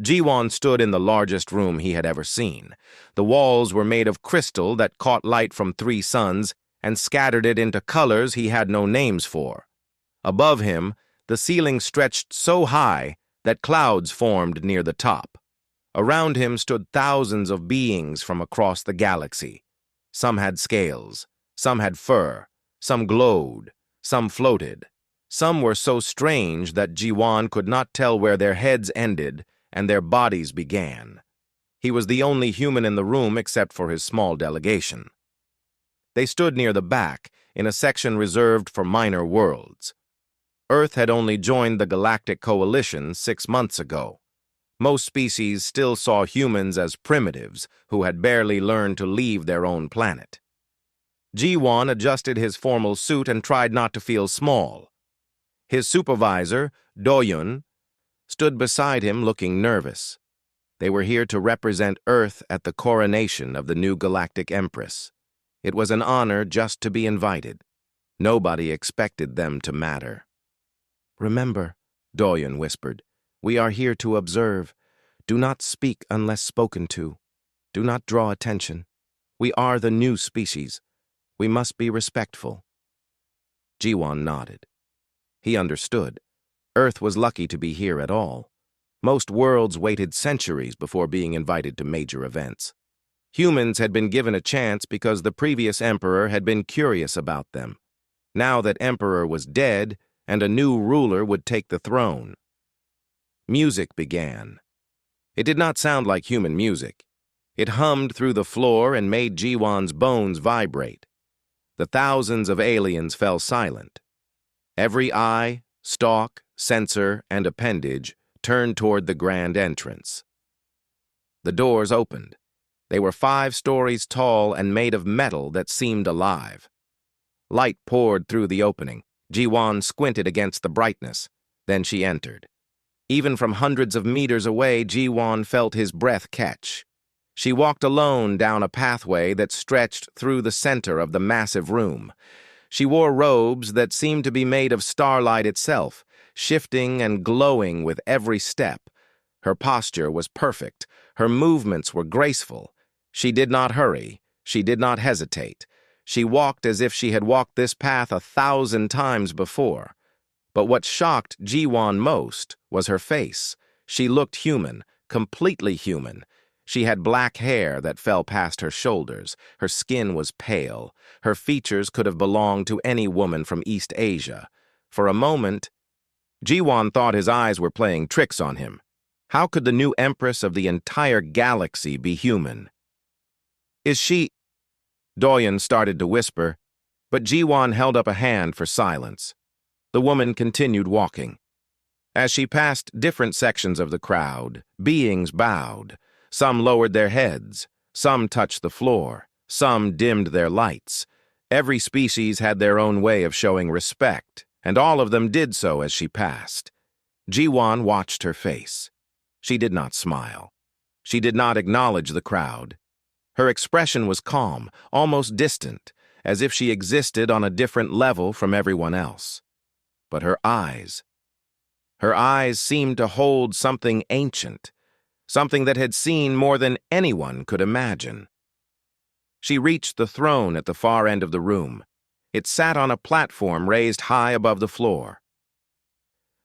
Jiwon stood in the largest room he had ever seen. The walls were made of crystal that caught light from 3 suns and scattered it into colors he had no names for. Above him, the ceiling stretched so high that clouds formed near the top. Around him stood thousands of beings from across the galaxy. Some had scales, some had fur, some glowed, some floated. Some were so strange that Jiwon could not tell where their heads ended and their bodies began. He was the only human in the room except for his small delegation. They stood near the back, in a section reserved for minor worlds. Earth had only joined the Galactic Coalition 6 months ago. Most species still saw humans as primitives who had barely learned to leave their own planet. Jiwon adjusted his formal suit and tried not to feel small. His supervisor, Doyun, stood beside him looking nervous. They were here to represent Earth at the coronation of the new Galactic Empress. It was an honor just to be invited. Nobody expected them to matter. "Remember," Doyun whispered, "we are here to observe. Do not speak unless spoken to. Do not draw attention. We are the new species. We must be respectful." Jiwon nodded. He understood. Earth was lucky to be here at all. Most worlds waited centuries before being invited to major events. Humans had been given a chance because the previous emperor had been curious about them. Now that emperor was dead, and a new ruler would take the throne. Music began. It did not sound like human music. It hummed through the floor and made Jiwon's bones vibrate. The thousands of aliens fell silent. Every eye, stalk, sensor, and appendage turned toward the grand entrance. The doors opened. They were 5 stories tall and made of metal that seemed alive. Light poured through the opening. Jiwon squinted against the brightness. Then she entered. Even from hundreds of meters away, Jiwon felt his breath catch. She walked alone down a pathway that stretched through the center of the massive room. She wore robes that seemed to be made of starlight itself, shifting and glowing with every step. Her posture was perfect. Her movements were graceful. She did not hurry. She did not hesitate. She walked as if she had walked this path 1,000 times before. But what shocked Jiwon most was her face. She looked human, completely human. She had black hair that fell past her shoulders. Her skin was pale. Her features could have belonged to any woman from East Asia. For a moment, Jiwon thought his eyes were playing tricks on him. How could the new empress of the entire galaxy be human? "Is she—" Doyun started to whisper, but Jiwon held up a hand for silence. The woman continued walking. As she passed different sections of the crowd, beings bowed. Some lowered their heads. Some touched the floor. Some dimmed their lights. Every species had their own way of showing respect, and all of them did so as she passed. Jiwon watched her face. She did not smile. She did not acknowledge the crowd. Her expression was calm, almost distant, as if she existed on a different level from everyone else. But her eyes seemed to hold something ancient, something that had seen more than anyone could imagine. She reached the throne at the far end of the room. It sat on a platform raised high above the floor.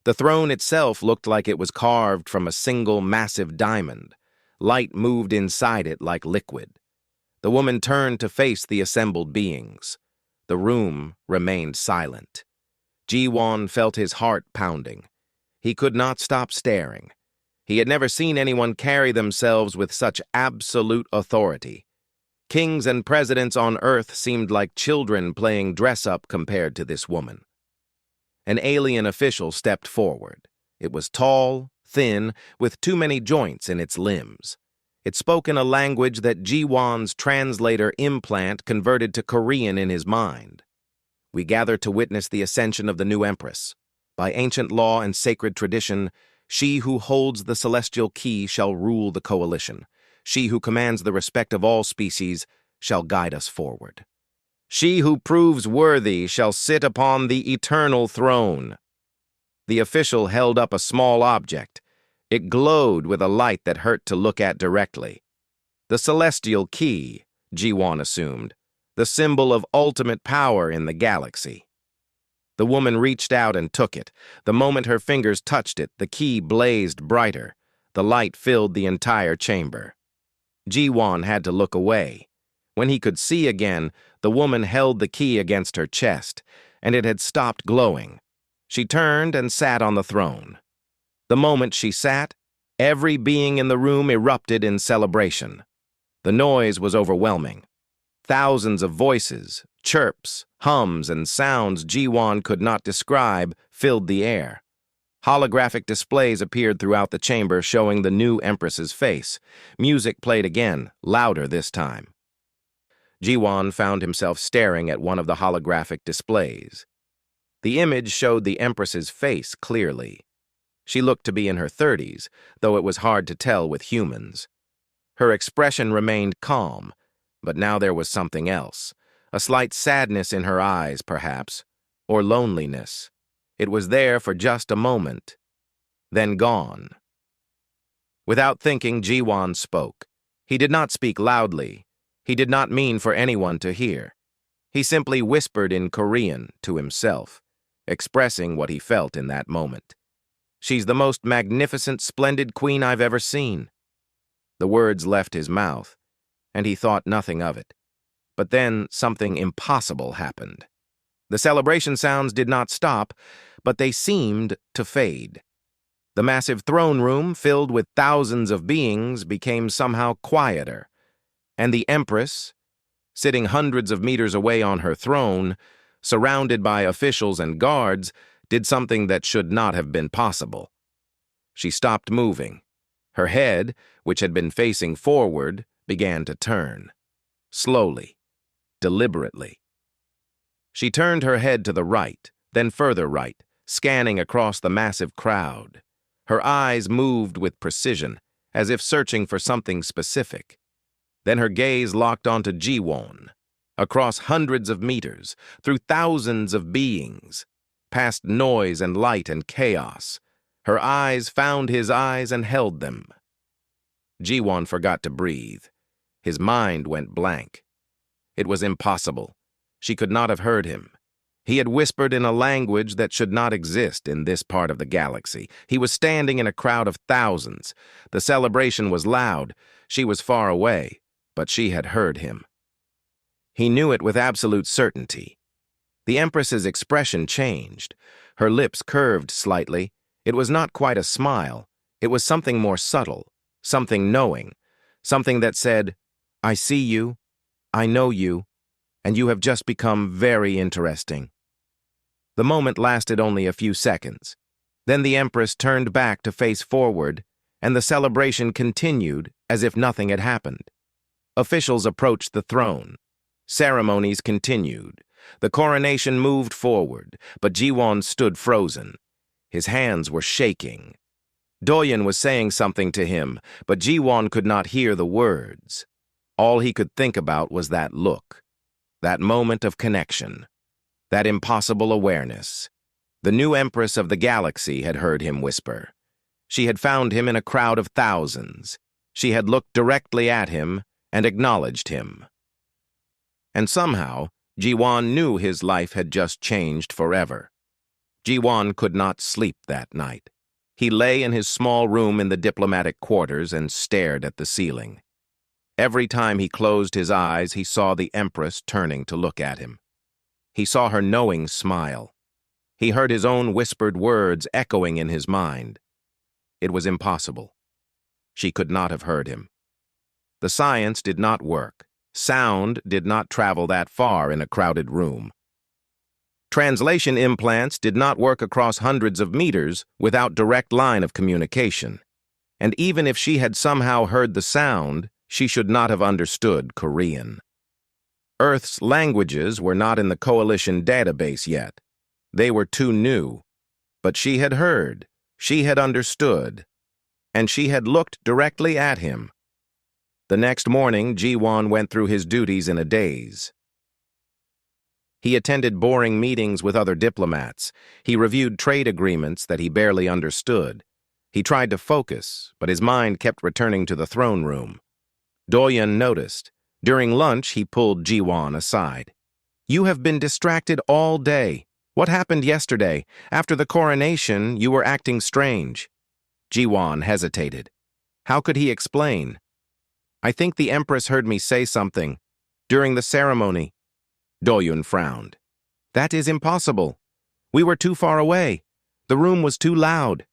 The throne itself looked like it was carved from a single massive diamond. Light moved inside it like liquid. The woman turned to face the assembled beings. The room remained silent. Jiwon felt his heart pounding. He could not stop staring. He had never seen anyone carry themselves with such absolute authority. Kings and presidents on Earth seemed like children playing dress-up compared to this woman. An alien official stepped forward. It was tall, thin, with too many joints in its limbs. It spoke in a language that Jiwon's translator implant converted to Korean in his mind. "We gather to witness the ascension of the new empress. By ancient law and sacred tradition, she who holds the celestial key shall rule the coalition. She who commands the respect of all species shall guide us forward. She who proves worthy shall sit upon the eternal throne." The official held up a small object. It glowed with a light that hurt to look at directly. The celestial key, Ji-won assumed, the symbol of ultimate power in the galaxy. The woman reached out and took it. The moment her fingers touched it, the key blazed brighter. The light filled the entire chamber. Ji-won had to look away. When he could see again, the woman held the key against her chest, and it had stopped glowing. She turned and sat on the throne. The moment she sat, every being in the room erupted in celebration. The noise was overwhelming. Thousands of voices, chirps, hums, and sounds Ji-won could not describe filled the air. Holographic displays appeared throughout the chamber showing the new Empress's face. Music played again, louder this time. Ji-won found himself staring at one of the holographic displays. The image showed the Empress's face clearly. She looked to be in her 30s, though it was hard to tell with humans. Her expression remained calm, but now there was something else. A slight sadness in her eyes, perhaps, or loneliness. It was there for just a moment, then gone. Without thinking, Ji-won spoke. He did not speak loudly. He did not mean for anyone to hear. He simply whispered in Korean to himself, expressing what he felt in that moment. "She's the most magnificent, splendid queen I've ever seen." The words left his mouth, and he thought nothing of it. But then something impossible happened. The celebration sounds did not stop, but they seemed to fade. The massive throne room, filled with thousands of beings, became somehow quieter, and the Empress, sitting hundreds of meters away on her throne, surrounded by officials and guards, did something that should not have been possible. She stopped moving. Her head, which had been facing forward, began to turn. Slowly, deliberately. She turned her head to the right, then further right, scanning across the massive crowd. Her eyes moved with precision, as if searching for something specific. Then her gaze locked onto Ji-won. Across hundreds of meters, through thousands of beings, past noise and light and chaos, her eyes found his eyes and held them. Ji-won forgot to breathe. His mind went blank. It was impossible. She could not have heard him. He had whispered in a language that should not exist in this part of the galaxy. He was standing in a crowd of thousands. The celebration was loud. She was far away, but she had heard him. He knew it with absolute certainty. The Empress's expression changed. Her lips curved slightly. It was not quite a smile. It was something more subtle, something knowing, something that said, "I see you, I know you, and you have just become very interesting." The moment lasted only a few seconds. Then the Empress turned back to face forward, and the celebration continued as if nothing had happened. Officials approached the throne. Ceremonies continued. The coronation moved forward, but Ji-won stood frozen. His hands were shaking. Doyen was saying something to him, but Ji-won could not hear the words. All he could think about was that look, that moment of connection, that impossible awareness. The new Empress of the galaxy had heard him whisper. She had found him in a crowd of thousands. She had looked directly at him and acknowledged him. And somehow, Ji-won knew his life had just changed forever. Ji-won could not sleep that night. He lay in his small room in the diplomatic quarters and stared at the ceiling. Every time he closed his eyes, he saw the Empress turning to look at him. He saw her knowing smile. He heard his own whispered words echoing in his mind. It was impossible. She could not have heard him. The science did not work. Sound did not travel that far in a crowded room. Translation implants did not work across hundreds of meters without direct line of communication. And even if she had somehow heard the sound, she should not have understood Korean. Earth's languages were not in the Coalition database yet. They were too new. But she had heard, she had understood, and she had looked directly at him. The next morning, Ji-won went through his duties in a daze. He attended boring meetings with other diplomats. He reviewed trade agreements that he barely understood. He tried to focus, but his mind kept returning to the throne room. Doyun noticed. During lunch, he pulled Jiwon aside. "You have been distracted all day. What happened yesterday? After the coronation, you were acting strange." Jiwon hesitated. How could he explain? "I think the Empress heard me say something. During the ceremony." Doyun frowned. "That is impossible. We were too far away. The room was too loud."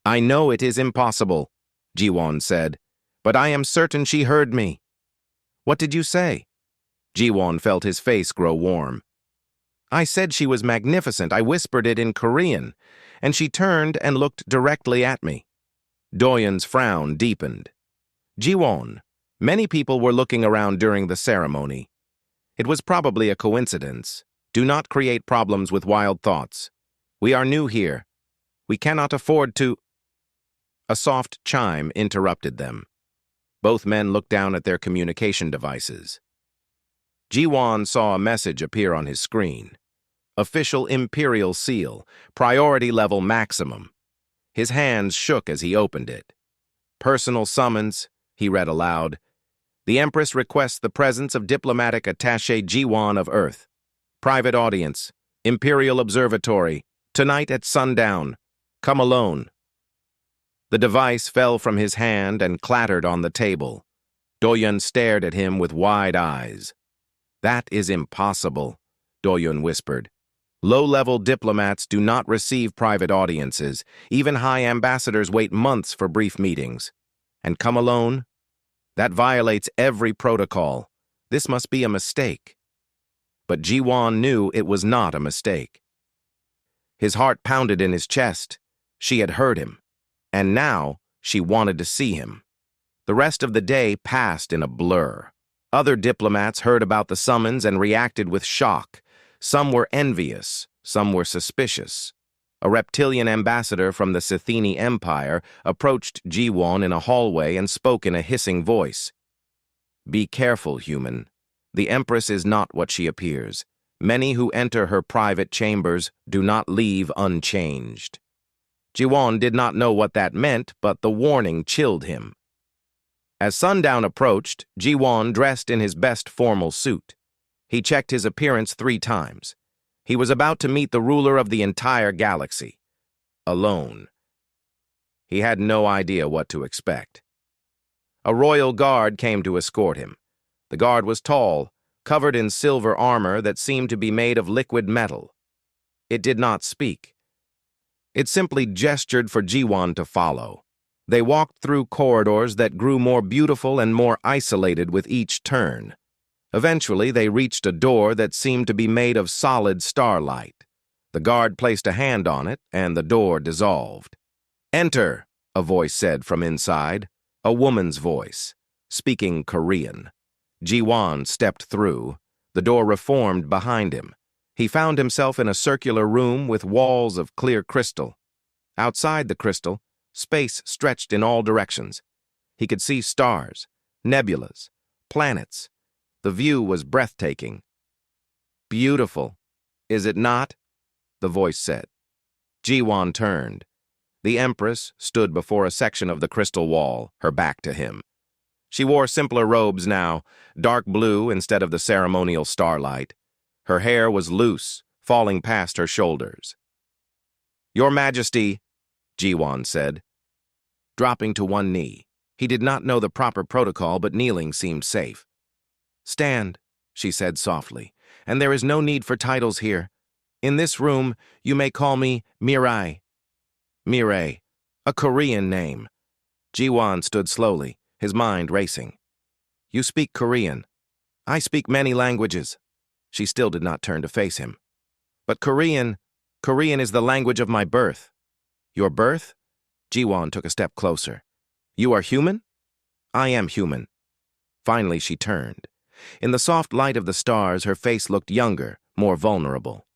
"I know it is impossible," Jiwon said, "but I am certain she heard me." "What did you say?" Jiwon felt his face grow warm. "I said she was magnificent. I whispered it in Korean, and she turned and looked directly at me." Doyun's frown deepened. "Jiwon, many people were looking around during the ceremony. It was probably a coincidence. Do not create problems with wild thoughts. We are new here. We cannot afford to—" A soft chime interrupted them. Both men looked down at their communication devices. Jiwon saw a message appear on his screen. "Official Imperial Seal, Priority Level Maximum." His hands shook as he opened it. "Personal summons," he read aloud. "The Empress requests the presence of Diplomatic Attaché Jiwon of Earth. Private audience, Imperial Observatory, tonight at sundown. Come alone." The device fell from his hand and clattered on the table. Doyun stared at him with wide eyes. "That is impossible," Doyun whispered. "Low-level diplomats do not receive private audiences. Even high ambassadors wait months for brief meetings. And come alone? That violates every protocol. This must be a mistake." But Jiwon knew it was not a mistake. His heart pounded in his chest. She had heard him. And now she wanted to see him. The rest of the day passed in a blur. Other diplomats heard about the summons and reacted with shock. Some were envious, some were suspicious. A reptilian ambassador from the Scythini Empire approached Jiwon in a hallway and spoke in a hissing voice. "Be careful, human. The Empress is not what she appears. Many who enter her private chambers do not leave unchanged." Jiwon did not know what that meant, but the warning chilled him. As sundown approached, Jiwon dressed in his best formal suit. He checked his appearance 3 times. He was about to meet the ruler of the entire galaxy. Alone. He had no idea what to expect. A royal guard came to escort him. The guard was tall, covered in silver armor that seemed to be made of liquid metal. It did not speak. It simply gestured for Jiwon to follow. They walked through corridors that grew more beautiful and more isolated with each turn. Eventually, they reached a door that seemed to be made of solid starlight. The guard placed a hand on it, and the door dissolved. "Enter," a voice said from inside, a woman's voice, speaking Korean. Jiwon stepped through. The door reformed behind him. He found himself in a circular room with walls of clear crystal. Outside the crystal, space stretched in all directions. He could see stars, nebulas, planets. The view was breathtaking. "Beautiful, is it not?" the voice said. Jiwon turned. The Empress stood before a section of the crystal wall, her back to him. She wore simpler robes now, dark blue instead of the ceremonial starlight. Her hair was loose, falling past her shoulders. "Your Majesty," Jiwon said. Dropping to one knee. He did not know the proper protocol, but kneeling seemed safe. "Stand," she said softly, "and there is no need for titles here. In this room, you may call me Mirai." Mirai, a Korean name. Jiwon stood slowly, his mind racing. "You speak Korean. I speak many languages." She still did not turn to face him. "But Korean is the language of my birth." "Your birth?" Jiwon took a step closer. "You are human?" "I am human." Finally, she turned. In the soft light of the stars, her face looked younger, more vulnerable.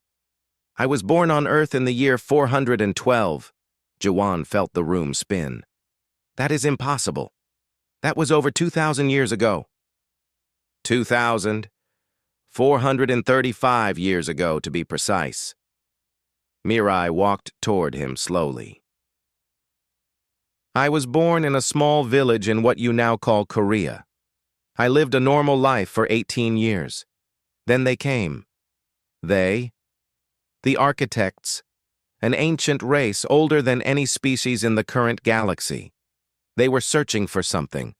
"I was born on Earth in the year 412. Jiwon felt the room spin. "That is impossible. That was over 2,000 years ago." 2,435 years ago, to be precise. Mirai walked toward him slowly. I was born in a small village in what you now call Korea. I lived a normal life for 18 years. Then they came. They, the architects, an ancient race older than any species in the current galaxy. They were searching for something.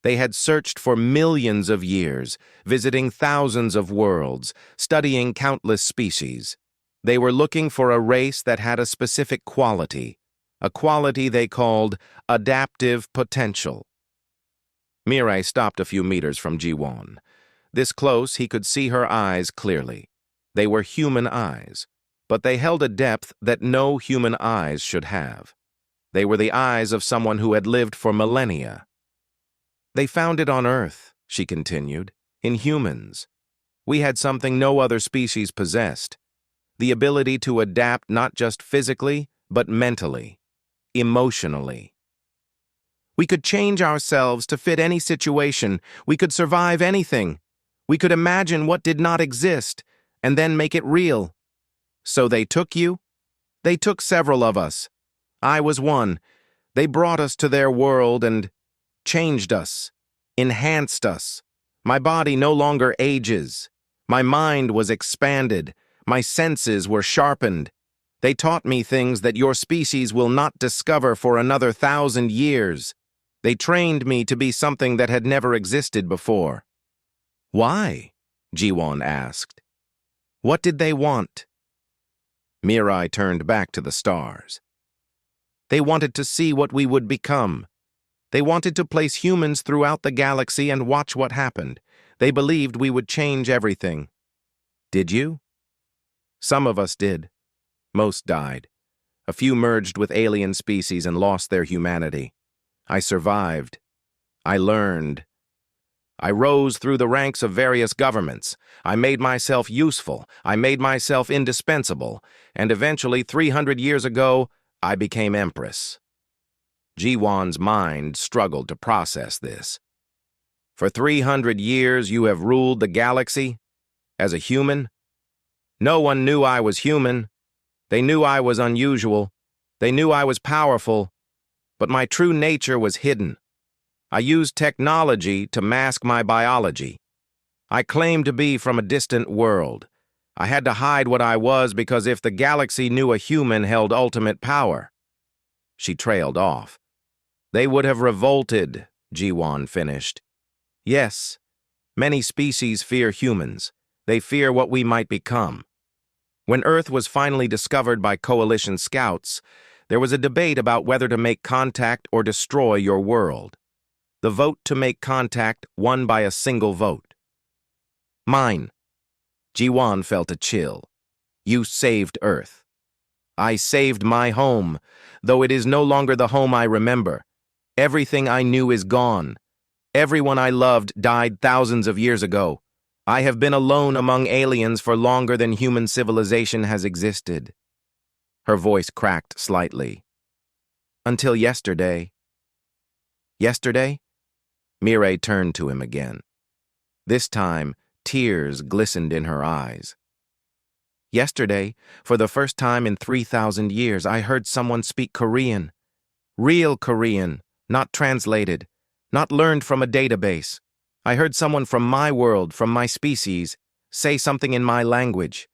They had searched for millions of years, visiting thousands of worlds, studying countless species. They were looking for a race that had a specific quality, a quality they called adaptive potential. Mirai stopped a few meters from Ji-won. This close, he could see her eyes clearly. They were human eyes, but they held a depth that no human eyes should have. They were the eyes of someone who had lived for millennia. They found it on Earth, she continued, in humans. We had something no other species possessed, the ability to adapt not just physically, but mentally, emotionally. We could change ourselves to fit any situation. We could survive anything. We could imagine what did not exist, and then make it real. So they took you? They took several of us. I was one. They brought us to their world and changed us, enhanced us. My body no longer ages. My mind was expanded. My senses were sharpened. They taught me things that your species will not discover for another 1,000 years. They trained me to be something that had never existed before. Why? Ji-won asked. What did they want? Mirai turned back to the stars. They wanted to see what we would become. They wanted to place humans throughout the galaxy and watch what happened. They believed we would change everything. Did you? Some of us did. Most died. A few merged with alien species and lost their humanity. I survived. I learned. I rose through the ranks of various governments. I made myself useful. I made myself indispensable. And eventually, 300 years ago, I became Empress. Ji-won's mind struggled to process this. For 300 years, you have ruled the galaxy? As a human? No one knew I was human. They knew I was unusual. They knew I was powerful. But my true nature was hidden. I used technology to mask my biology. I claimed to be from a distant world. I had to hide what I was because if the galaxy knew a human held ultimate power. She trailed off. They would have revolted, Ji-won finished. Yes, many species fear humans. They fear what we might become. When Earth was finally discovered by Coalition scouts, there was a debate about whether to make contact or destroy your world. The vote to make contact won by a single vote. Mine. Ji-won felt a chill. You saved Earth. I saved my home, though it is no longer the home I remember. Everything I knew is gone. Everyone I loved died thousands of years ago. I have been alone among aliens for longer than human civilization has existed. Her voice cracked slightly. Until yesterday. Yesterday? Mirai turned to him again. This time, tears glistened in her eyes. Yesterday, for the first time in 3,000 years, I heard someone speak Korean. Real Korean, not translated, not learned from a database. I heard someone from my world, from my species, say something in my language.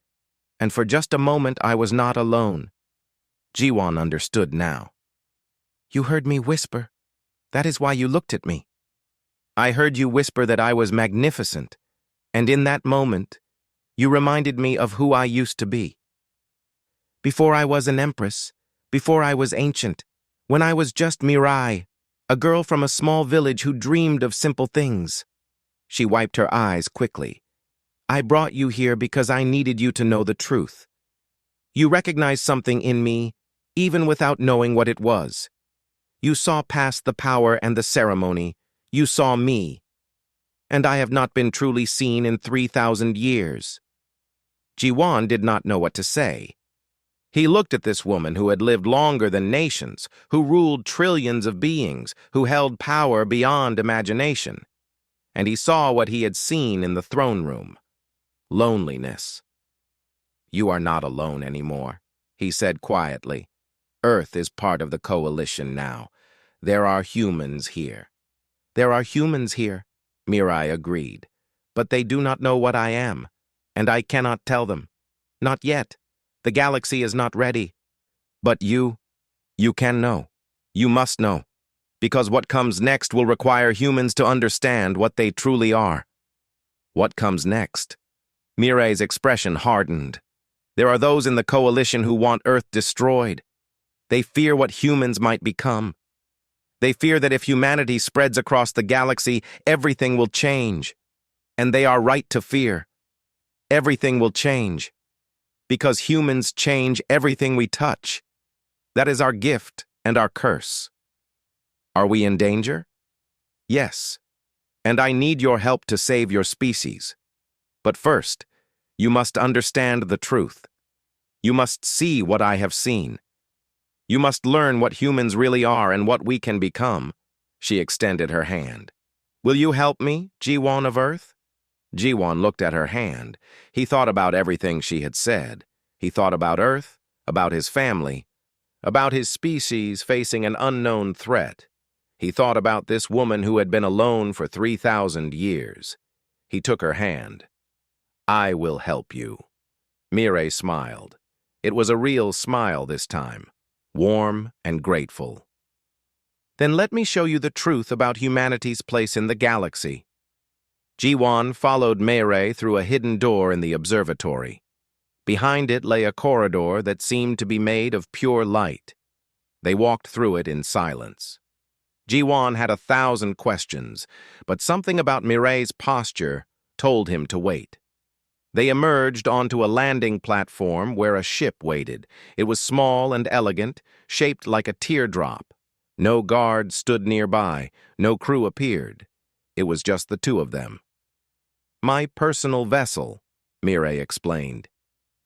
And for just a moment, I was not alone. Ji-won understood now. You heard me whisper. That is why you looked at me. I heard you whisper that I was magnificent, and in that moment, you reminded me of who I used to be. Before I was an empress, before I was ancient, when I was just Mirai, a girl from a small village who dreamed of simple things. She wiped her eyes quickly. I brought you here because I needed you to know the truth. You recognized something in me, even without knowing what it was. You saw past the power and the ceremony. You saw me. And I have not been truly seen in 3,000 years. Ji-won did not know what to say. He looked at this woman who had lived longer than nations, who ruled trillions of beings, who held power beyond imagination. And he saw what he had seen in the throne room. Loneliness. You are not alone anymore, he said quietly. Earth is part of the coalition now. There are humans here. There are humans here, Mirai agreed. But they do not know what I am, and I cannot tell them. Not yet. The galaxy is not ready. But you can know. You must know. Because what comes next will require humans to understand what they truly are. What comes next? Mirai's expression hardened. There are those in the coalition who want Earth destroyed. They fear what humans might become. They fear that if humanity spreads across the galaxy, everything will change. And they are right to fear. Everything will change. Because humans change everything we touch. That is our gift and our curse. Are we in danger? Yes. And I need your help to save your species. But first, you must understand the truth. You must see what I have seen. You must learn what humans really are and what we can become. She extended her hand. Will you help me, Jiwon of Earth? Jiwon looked at her hand. He thought about everything she had said. He thought about Earth, about his family, about his species facing an unknown threat. He thought about this woman who had been alone for 3,000 years. He took her hand. I will help you. Mirai smiled. It was a real smile this time, warm and grateful. Then let me show you the truth about humanity's place in the galaxy. Jiwon followed Mirai through a hidden door in the observatory. Behind it lay a corridor that seemed to be made of pure light. They walked through it in silence. Jiwon had 1,000 questions, but something about Mirai's posture told him to wait. They emerged onto a landing platform where a ship waited. It was small and elegant, shaped like a teardrop. No guards stood nearby, no crew appeared. It was just the two of them. My personal vessel, Mirai explained.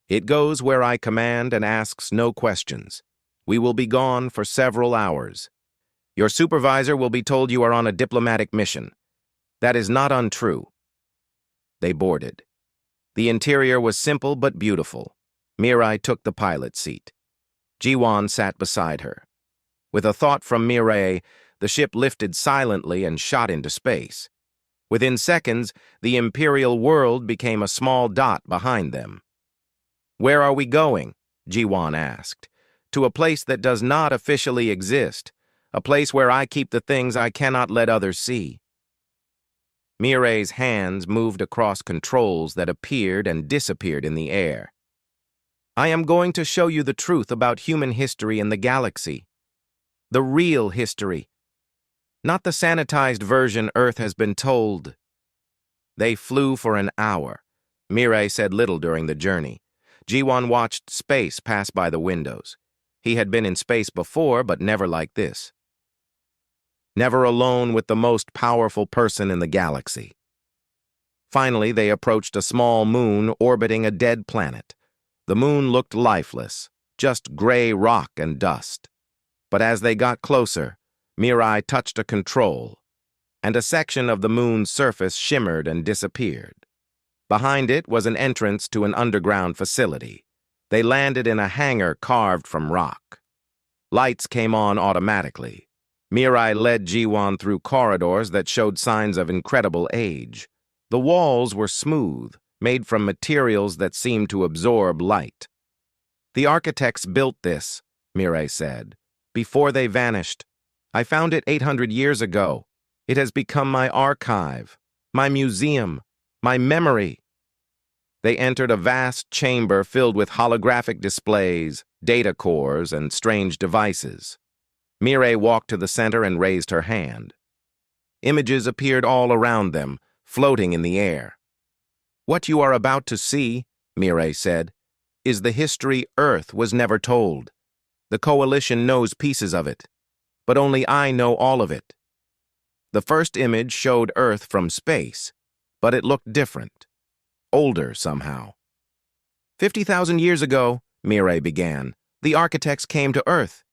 It goes where I command and asks no questions. We will be gone for several hours. Your supervisor will be told you are on a diplomatic mission. That is not untrue. They boarded. The interior was simple but beautiful. Mirai took the pilot seat. Jiwon sat beside her. With a thought from Mirai, the ship lifted silently and shot into space. Within seconds, the Imperial world became a small dot behind them. Where are we going? Jiwon asked. To a place that does not officially exist, a place where I keep the things I cannot let others see. Mirai's hands moved across controls that appeared and disappeared in the air. I am going to show you the truth about human history in the galaxy. The real history. Not the sanitized version Earth has been told. They flew for an hour. Mirai said little during the journey. Jiwon watched space pass by the windows. He had been in space before, but never like this. Never alone with the most powerful person in the galaxy. Finally, they approached a small moon orbiting a dead planet. The moon looked lifeless, just gray rock and dust. But as they got closer, Mirai touched a control, and a section of the moon's surface shimmered and disappeared. Behind it was an entrance to an underground facility. They landed in a hangar carved from rock. Lights came on automatically. Mirai led Jiwon through corridors that showed signs of incredible age. The walls were smooth, made from materials that seemed to absorb light. The architects built this, Mirai said, before they vanished. I found it 800 years ago. It has become my archive, my museum, my memory. They entered a vast chamber filled with holographic displays, data cores, and strange devices. Mirai walked to the center and raised her hand. Images appeared all around them, floating in the air. What you are about to see, Mirai said, is the history Earth was never told. The Coalition knows pieces of it, but only I know all of it. The first image showed Earth from space, but it looked different, older somehow. 50,000 years ago, Mirai began, the architects came to Earth.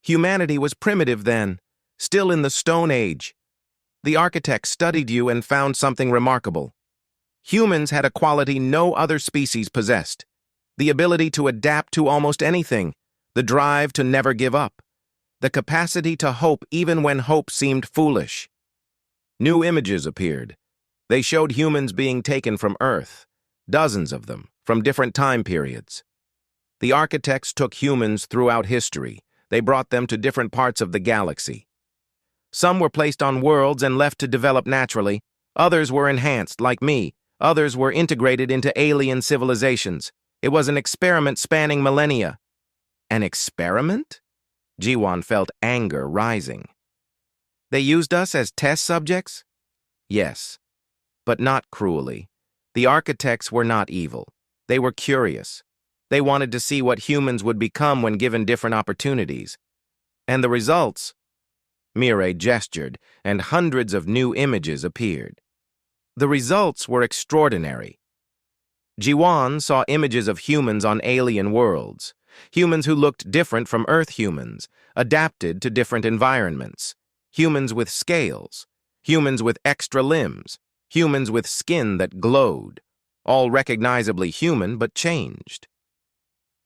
Humanity was primitive then, still in the Stone Age. The architects studied you and found something remarkable. Humans had a quality no other species possessed, the ability to adapt to almost anything, the drive to never give up. the capacity to hope even when hope seemed foolish. New images appeared. They showed humans being taken from Earth, dozens of them, from different time periods. The architects took humans throughout history. They brought them to different parts of the galaxy. Some were placed on worlds and left to develop naturally. Others were enhanced, like me. Others were integrated into alien civilizations. It was an experiment spanning millennia. An experiment? Jiwan felt anger rising. They used us as test subjects? Yes, but not cruelly. The architects were not evil. They were curious. They wanted to see what humans would become when given different opportunities. And the results? Mireille gestured, and hundreds of new images appeared. The results were extraordinary. Jiwan saw images of humans on alien worlds, humans who looked different from Earth humans, adapted to different environments, humans with scales, humans with extra limbs, humans with skin that glowed, all recognizably human but changed.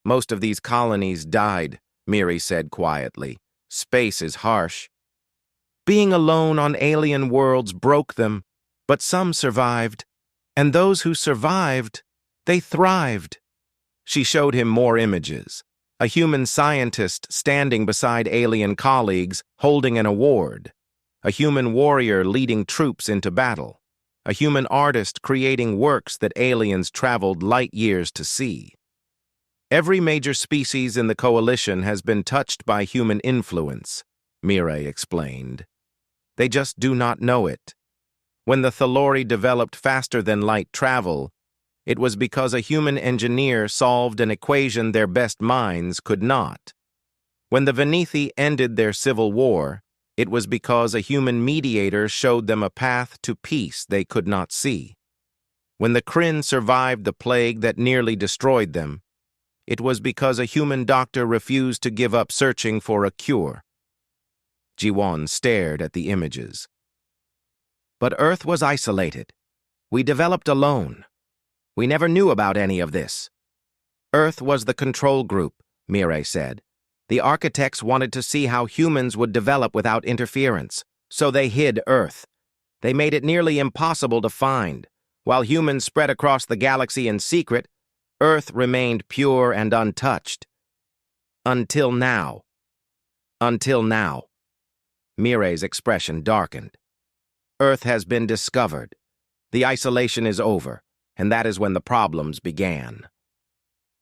Most of these colonies died, Miri said quietly. Space is harsh. Being alone on alien worlds broke them, but some survived, and those who survived, they thrived. She showed him more images. A human scientist standing beside alien colleagues, holding an award. A human warrior leading troops into battle. A human artist creating works that aliens traveled light years to see. Every major species in the coalition has been touched by human influence, Mireille explained. They just do not know it. When the Thalori developed faster than light travel, it was because a human engineer solved an equation their best minds could not. When the Venethi ended their civil war, it was because a human mediator showed them a path to peace they could not see. When the Kryn survived the plague that nearly destroyed them, it was because a human doctor refused to give up searching for a cure. Jiwan stared at the images. But Earth was isolated. We developed alone. We never knew about any of this. Earth was the control group, Mireille said. The architects wanted to see how humans would develop without interference, so they hid Earth. They made it nearly impossible to find. While humans spread across the galaxy in secret, Earth remained pure and untouched. Until now. Until now. Mireille's expression darkened. Earth has been discovered. The isolation is over, and that is when the problems began.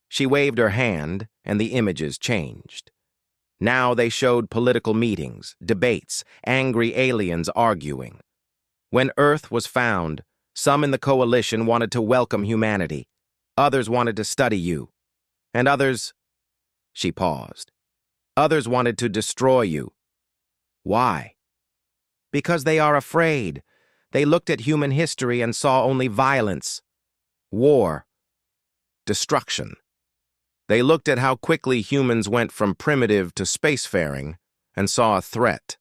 She waved her hand, and the images changed. Now they showed political meetings, debates, angry aliens arguing. When Earth was found, some in the coalition wanted to welcome humanity. Others wanted to study you. And others... She paused. Others wanted to destroy you. Why? Because they are afraid. They looked at human history and saw only violence, war, destruction. They looked at how quickly humans went from primitive to spacefaring and saw a threat.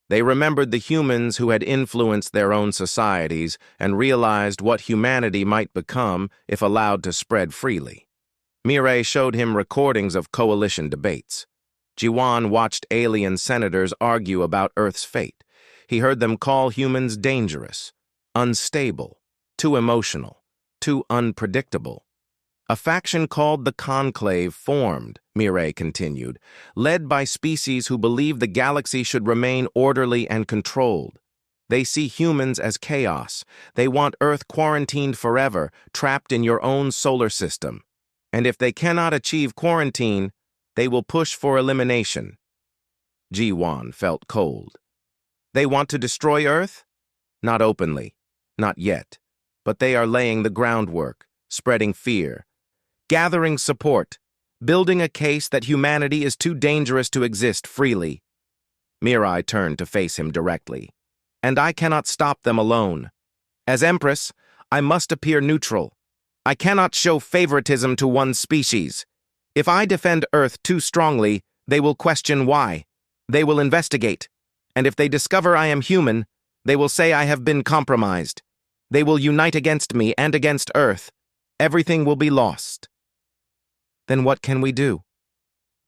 They remembered the humans who had influenced their own societies and realized what humanity might become if allowed to spread freely. Mireille showed him recordings of coalition debates. Jiwan watched alien senators argue about Earth's fate. He heard them call humans dangerous, unstable, too emotional, too unpredictable. A faction called the Conclave formed, Mireille continued, led by species who believe the galaxy should remain orderly and controlled. They see humans as chaos. They want Earth quarantined forever, trapped in your own solar system. And if they cannot achieve quarantine, they will push for elimination. Jiwan felt cold. They want to destroy Earth? Not openly, not yet. But they are laying the groundwork, spreading fear, gathering support, building a case that humanity is too dangerous to exist freely. Mireille turned to face him directly. And I cannot stop them alone. As Empress, I must appear neutral. I cannot show favoritism to one species. If I defend Earth too strongly, they will question why. They will investigate. And if they discover I am human, they will say I have been compromised. They will unite against me and against Earth. Everything will be lost. Then what can we do?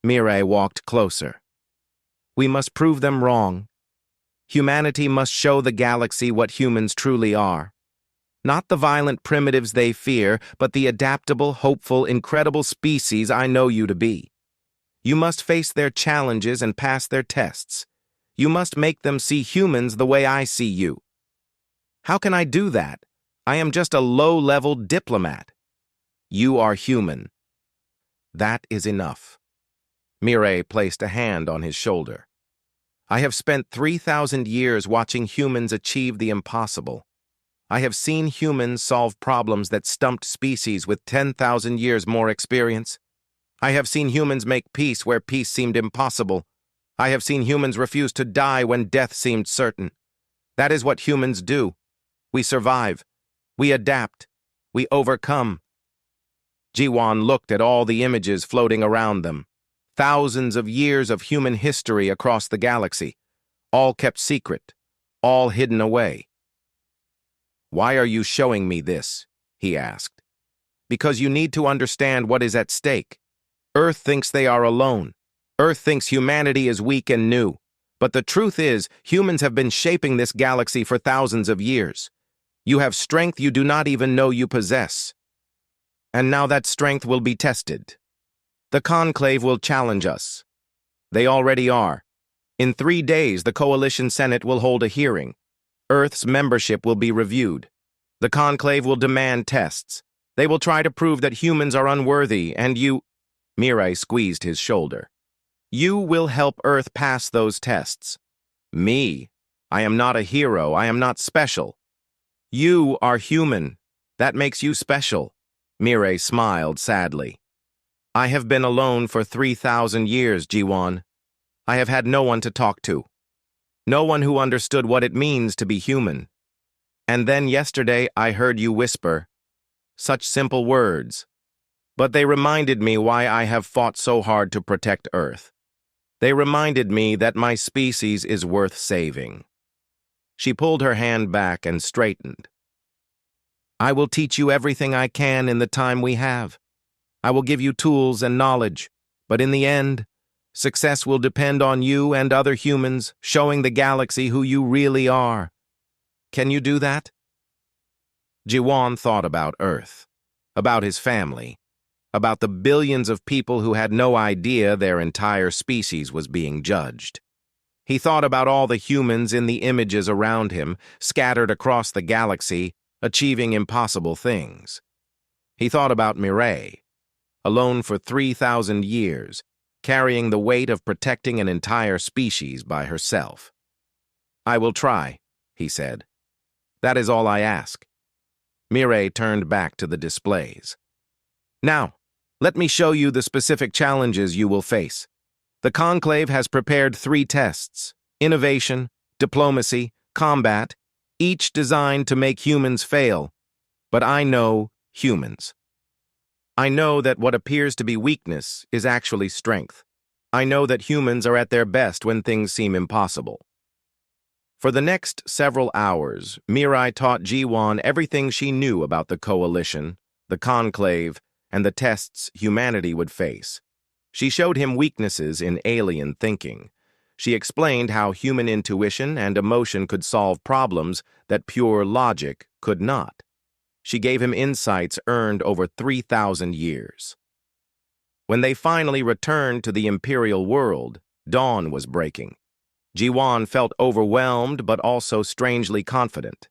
Mireille walked closer. We must prove them wrong. Humanity must show the galaxy what humans truly are. Not the violent primitives they fear, but the adaptable, hopeful, incredible species I know you to be. You must face their challenges and pass their tests. You must make them see humans the way I see you. How can I do that? I am just a low-level diplomat. You are human. That is enough. Mireille placed a hand on his shoulder. I have spent 3,000 years watching humans achieve the impossible. I have seen humans solve problems that stumped species with 10,000 years more experience. I have seen humans make peace where peace seemed impossible. I have seen humans refuse to die when death seemed certain. That is what humans do. We survive. We adapt. We overcome. Jiwan looked at all the images floating around them. Thousands of years of human history across the galaxy, all kept secret, all hidden away. Why are you showing me this? He asked. Because you need to understand what is at stake. Earth thinks they are alone. Earth thinks humanity is weak and new. But the truth is, humans have been shaping this galaxy for thousands of years. You have strength you do not even know you possess. And now that strength will be tested. The Conclave will challenge us. They already are. In 3 days, the Coalition Senate will hold a hearing. Earth's membership will be reviewed. The Conclave will demand tests. They will try to prove that humans are unworthy, and you— Mireille squeezed his shoulder. You will help Earth pass those tests. Me? I am not a hero. I am not special. You are human. That makes you special. Mireille smiled sadly. I have been alone for 3,000 years, Jiwan. I have had no one to talk to. No one who understood what it means to be human. And then yesterday I heard you whisper. Such simple words. But they reminded me why I have fought so hard to protect Earth. They reminded me that my species is worth saving. She pulled her hand back and straightened. I will teach you everything I can in the time we have. I will give you tools and knowledge, but in the end, success will depend on you and other humans showing the galaxy who you really are. Can you do that? Jiwan thought about Earth, about his family, about the billions of people who had no idea their entire species was being judged. He thought about all the humans in the images around him, scattered across the galaxy, achieving impossible things. He thought about Mireille, alone for 3,000 years, carrying the weight of protecting an entire species by herself. I will try, he said. That is all I ask. Mireille turned back to the displays. Now, let me show you the specific challenges you will face. The Conclave has prepared 3 tests: innovation, diplomacy, combat, each designed to make humans fail. But I know humans. I know that what appears to be weakness is actually strength. I know that humans are at their best when things seem impossible. For the next several hours, Mireille taught Jiwan everything she knew about the Coalition, the Conclave, and the tests humanity would face. She showed him weaknesses in alien thinking. She explained how human intuition and emotion could solve problems that pure logic could not. She gave him insights earned over 3,000 years. When they finally returned to the Imperial world, dawn was breaking. Jiwan felt overwhelmed but also strangely confident.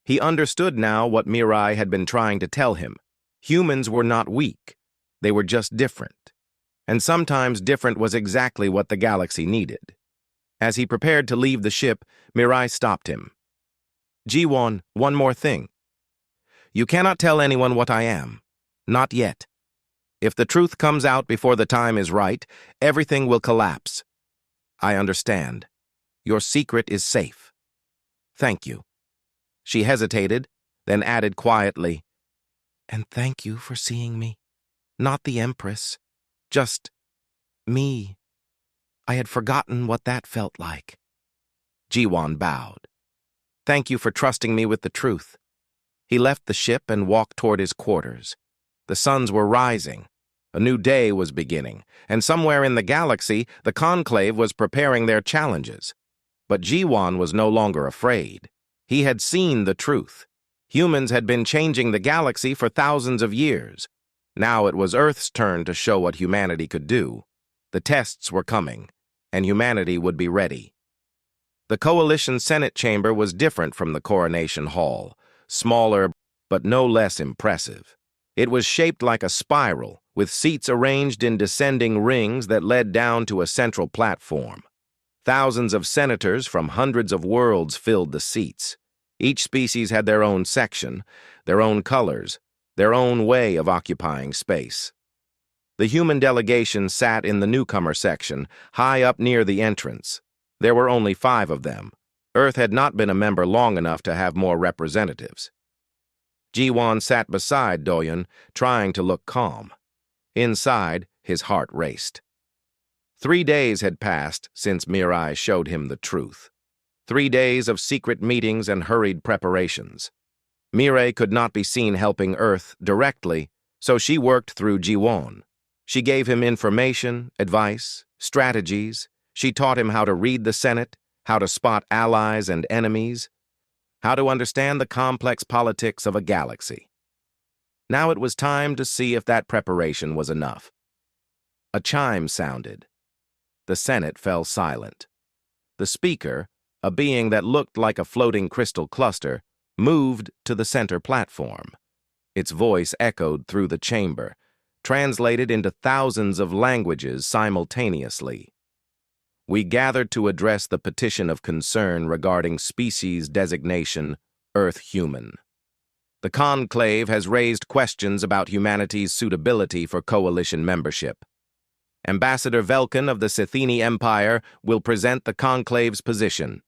He understood now what Mireille had been trying to tell him. Humans were not weak. They were just different. And sometimes different was exactly what the galaxy needed. As he prepared to leave the ship, Mireille stopped him. Jiwan, one more thing. You cannot tell anyone what I am. Not yet. If the truth comes out before the time is right, everything will collapse. I understand. Your secret is safe. Thank you. She hesitated, then added quietly, and thank you for seeing me. Not the Empress. Just me. I had forgotten what that felt like. Jiwan bowed. Thank you for trusting me with the truth. He left the ship and walked toward his quarters. The suns were rising. A new day was beginning, and somewhere in the galaxy, the Conclave was preparing their challenges. But Jiwan was no longer afraid. He had seen the truth. Humans had been changing the galaxy for thousands of years. Now it was Earth's turn to show what humanity could do. The tests were coming, and humanity would be ready. The Coalition Senate chamber was different from the Coronation Hall, smaller but no less impressive. It was shaped like a spiral, with seats arranged in descending rings that led down to a central platform. Thousands of senators from hundreds of worlds filled the seats. Each species had their own section, their own colors, their own way of occupying space. The human delegation sat in the newcomer section, high up near the entrance. There were only 5 of them. Earth had not been a member long enough to have more representatives. Jiwan sat beside Doyun, trying to look calm. Inside, his heart raced. 3 days had passed since Mirai showed him the truth. 3 days of secret meetings and hurried preparations. Mirai could not be seen helping Earth directly, so she worked through Jiwan. She gave him information, advice, strategies. She taught him how to read the Senate, how to spot allies and enemies, how to understand the complex politics of a galaxy. Now it was time to see if that preparation was enough. A chime sounded. The Senate fell silent. The speaker, a being that looked like a floating crystal cluster, moved to the center platform. Its voice echoed through the chamber, translated into thousands of languages simultaneously. We gathered to address the petition of concern regarding species designation Earth-Human. The Conclave has raised questions about humanity's suitability for coalition membership. Ambassador Velkin of the Scythini Empire will present the Conclave's position.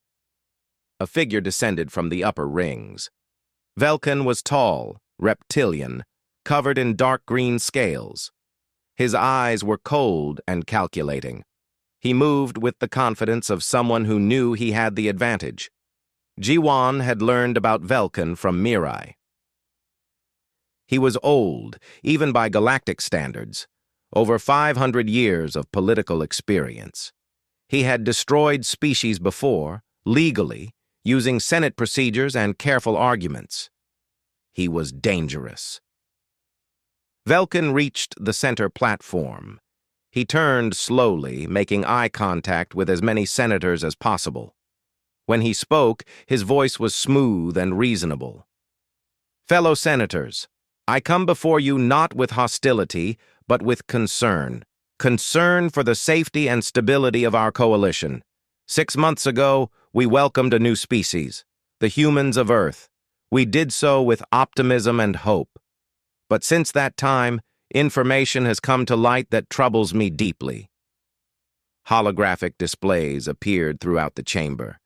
A figure descended from the upper rings. Velkin was tall, reptilian, covered in dark green scales. His eyes were cold and calculating. He moved with the confidence of someone who knew he had the advantage. Jiwan had learned about Velkin from Mirai. He was old, even by galactic standards, over 500 years of political experience. He had destroyed species before, legally, using Senate procedures and careful arguments. He was dangerous. Velkin reached the center platform. He turned slowly, making eye contact with as many senators as possible. When he spoke, his voice was smooth and reasonable. Fellow senators, I come before you not with hostility, but with concern. Concern for the safety and stability of our coalition. 6 months ago, we welcomed a new species, the humans of Earth. We did so with optimism and hope. But since that time, information has come to light that troubles me deeply. Holographic displays appeared throughout the chamber.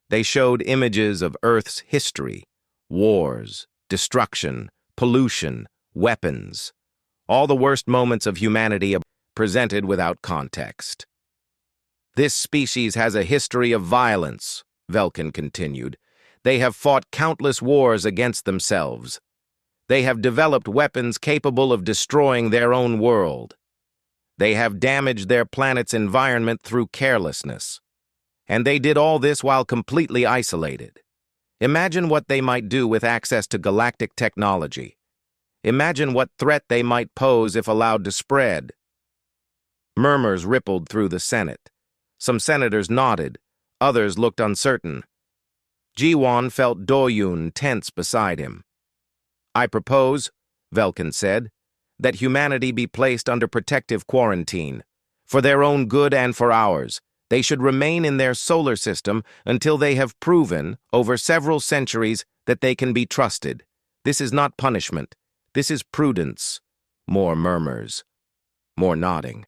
They showed images of Earth's history, wars, destruction, pollution, weapons. All the worst moments of humanity presented without context. This species has a history of violence, Velkin continued. They have fought countless wars against themselves. They have developed weapons capable of destroying their own world. They have damaged their planet's environment through carelessness. And they did all this while completely isolated. Imagine what they might do with access to galactic technology. Imagine what threat they might pose if allowed to spread. Murmurs rippled through the Senate. Some senators nodded, others looked uncertain. Jiwan felt Doyun tense beside him. I propose, Velkin said, that humanity be placed under protective quarantine. For their own good and for ours, they should remain in their solar system until they have proven, over several centuries, that they can be trusted. This is not punishment. This is prudence. More murmurs. More nodding.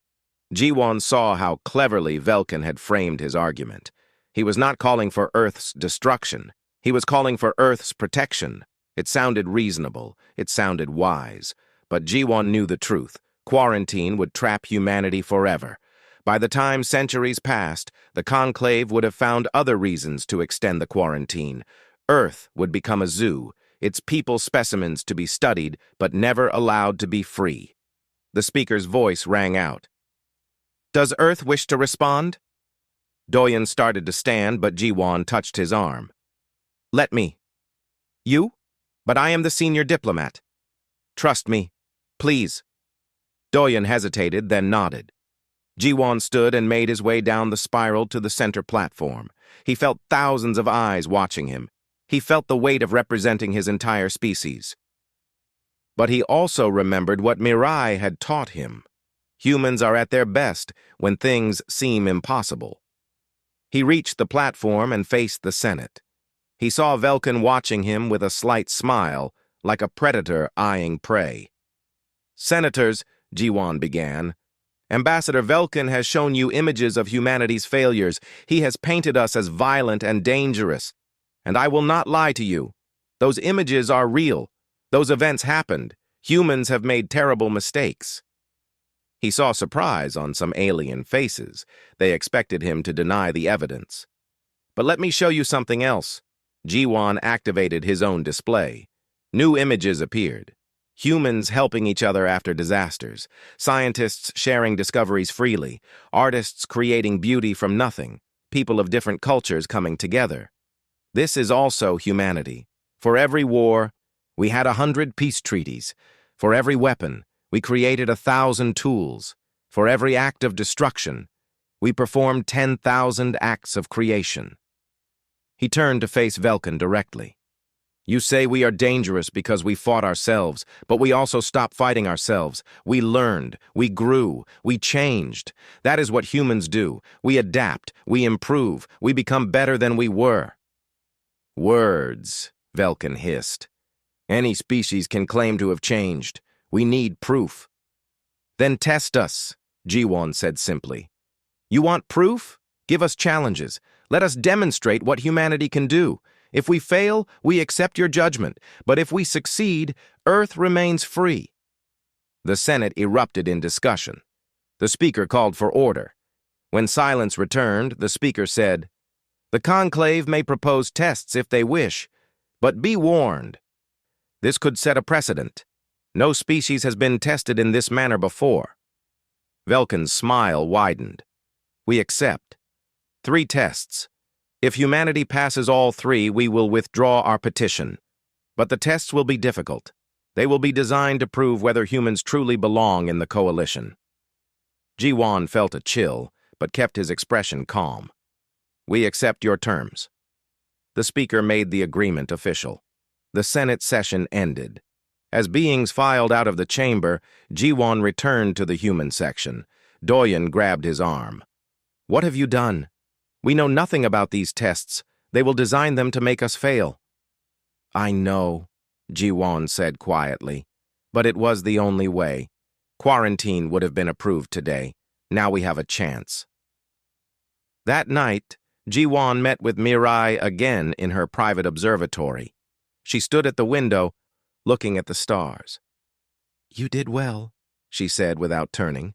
Jiwan saw how cleverly Velkin had framed his argument. He was not calling for Earth's destruction. He was calling for Earth's protection. It sounded reasonable. It sounded wise. But Jiwan knew the truth. Quarantine would trap humanity forever. By the time centuries passed, the Conclave would have found other reasons to extend the quarantine. Earth would become a zoo, its people specimens to be studied, but never allowed to be free. The speaker's voice rang out. Does Earth wish to respond? Doyen started to stand, but Jiwon touched his arm. Let me. You? But I am the senior diplomat. Trust me. Please. Doyen hesitated, then nodded. Jiwon stood and made his way down the spiral to the center platform. He felt thousands of eyes watching him. He felt the weight of representing his entire species. But he also remembered what Mirai had taught him. Humans are at their best when things seem impossible. He reached the platform and faced the Senate. He saw Velkin watching him with a slight smile, like a predator eyeing prey. Senators, Jiwon began, Ambassador Velkin has shown you images of humanity's failures. He has painted us as violent and dangerous. And I will not lie to you. Those images are real. Those events happened. Humans have made terrible mistakes. He saw surprise on some alien faces. They expected him to deny the evidence. But let me show you something else. Jiwon activated his own display. New images appeared. Humans helping each other after disasters, scientists sharing discoveries freely, artists creating beauty from nothing, people of different cultures coming together. This is also humanity. For every war, we had 100 peace treaties. For every weapon, we created 1,000 tools. For every act of destruction, we performed 10,000 acts of creation. He turned to face Velkin directly. You say we are dangerous because we fought ourselves, but we also stopped fighting ourselves. We learned, we grew, we changed. That is what humans do. We adapt, we improve, we become better than we were. Words, Velkin hissed. Any species can claim to have changed. We need proof. Then test us, Jiwon said simply. You want proof? Give us challenges. Let us demonstrate what humanity can do. If we fail, we accept your judgment, but if we succeed, Earth remains free. The Senate erupted in discussion. The speaker called for order. When silence returned, the speaker said, The conclave may propose tests if they wish, but be warned. This could set a precedent. No species has been tested in this manner before. Velkin's smile widened. We accept. 3 tests. If humanity passes all 3, we will withdraw our petition. But the tests will be difficult. They will be designed to prove whether humans truly belong in the coalition. Jiwon felt a chill, but kept his expression calm. We accept your terms. The speaker made the agreement official. The Senate session ended. As beings filed out of the chamber, Jiwon returned to the human section. Doyen grabbed his arm. What have you done? We know nothing about these tests. They will design them to make us fail. I know, Jiwon said quietly, but it was the only way. Quarantine would have been approved today. Now we have a chance. That night, Jiwon met with Mirai again in her private observatory. She stood at the window, looking at the stars. You did well, she said without turning.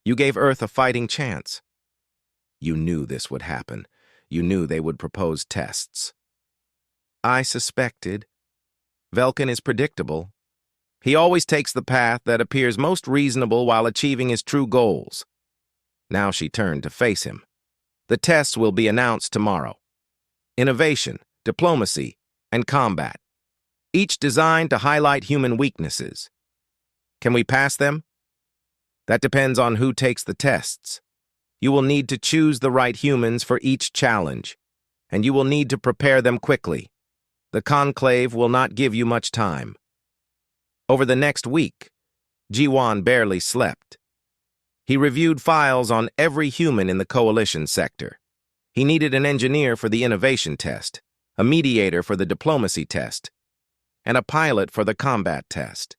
You gave Earth a fighting chance. You knew this would happen. You knew they would propose tests. I suspected. Velkin is predictable. He always takes the path that appears most reasonable while achieving his true goals. Now she turned to face him. The tests will be announced tomorrow. Innovation, diplomacy, and combat. Each designed to highlight human weaknesses. Can we pass them? That depends on who takes the tests. You will need to choose the right humans for each challenge, and you will need to prepare them quickly. The conclave will not give you much time. Over the next week, Jiwon barely slept. He reviewed files on every human in the coalition sector. He needed an engineer for the innovation test, a mediator for the diplomacy test, and a pilot for the combat test.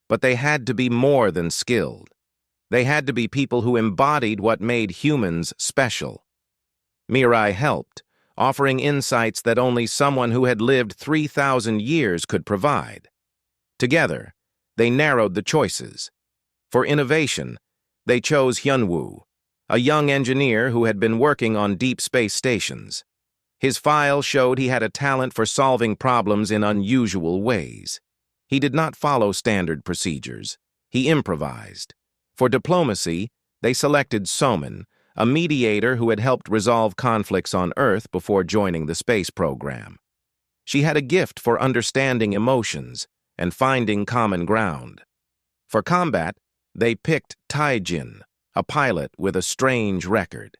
But they had to be more than skilled. They had to be people who embodied what made humans special. Mirai helped, offering insights that only someone who had lived 3,000 years could provide. Together, they narrowed the choices. For innovation, they chose Hyunwoo, a young engineer who had been working on deep space stations. His file showed he had a talent for solving problems in unusual ways. He did not follow standard procedures. He improvised. For diplomacy, they selected Soman, a mediator who had helped resolve conflicts on Earth before joining the space program. She had a gift for understanding emotions and finding common ground. For combat, they picked Taijin, a pilot with a strange record.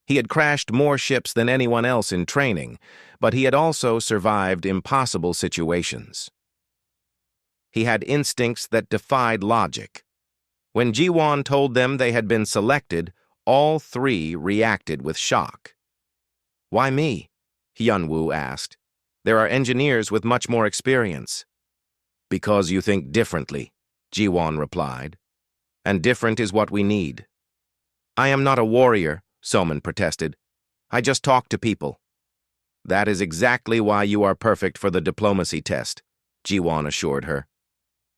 He had crashed more ships than anyone else in training, but he had also survived impossible situations. He had instincts that defied logic. When Jiwon told them they had been selected, all three reacted with shock. "Why me?" Hyunwoo asked. "There are engineers with much more experience." "Because you think differently," Jiwon replied. "And different is what we need." "I am not a warrior," Soman protested. "I just talk to people." "That is exactly why you are perfect for the diplomacy test," Jiwon assured her.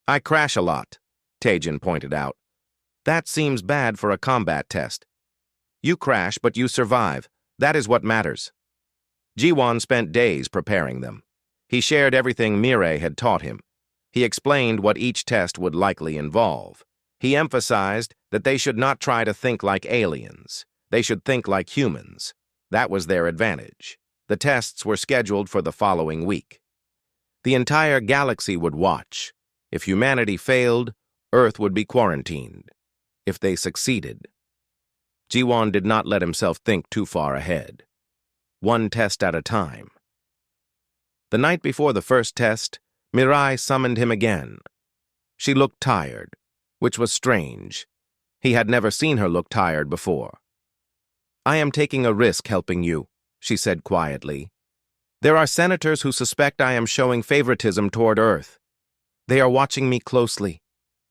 "I crash a lot," Taejin pointed out. "That seems bad for a combat test." "You crash, but you survive. That is what matters." Jiwon spent days preparing them. He shared everything Mireille had taught him. He explained what each test would likely involve. He emphasized that they should not try to think like aliens. They should think like humans. That was their advantage. The tests were scheduled for the following week. The entire galaxy would watch. If humanity failed, Earth would be quarantined. If they succeeded, Jiwon did not let himself think too far ahead. One test at a time. The night before the first test, Mirai summoned him again. She looked tired, which was strange. He had never seen her look tired before. "I am taking a risk helping you," she said quietly. "There are senators who suspect I am showing favoritism toward Earth. They are watching me closely.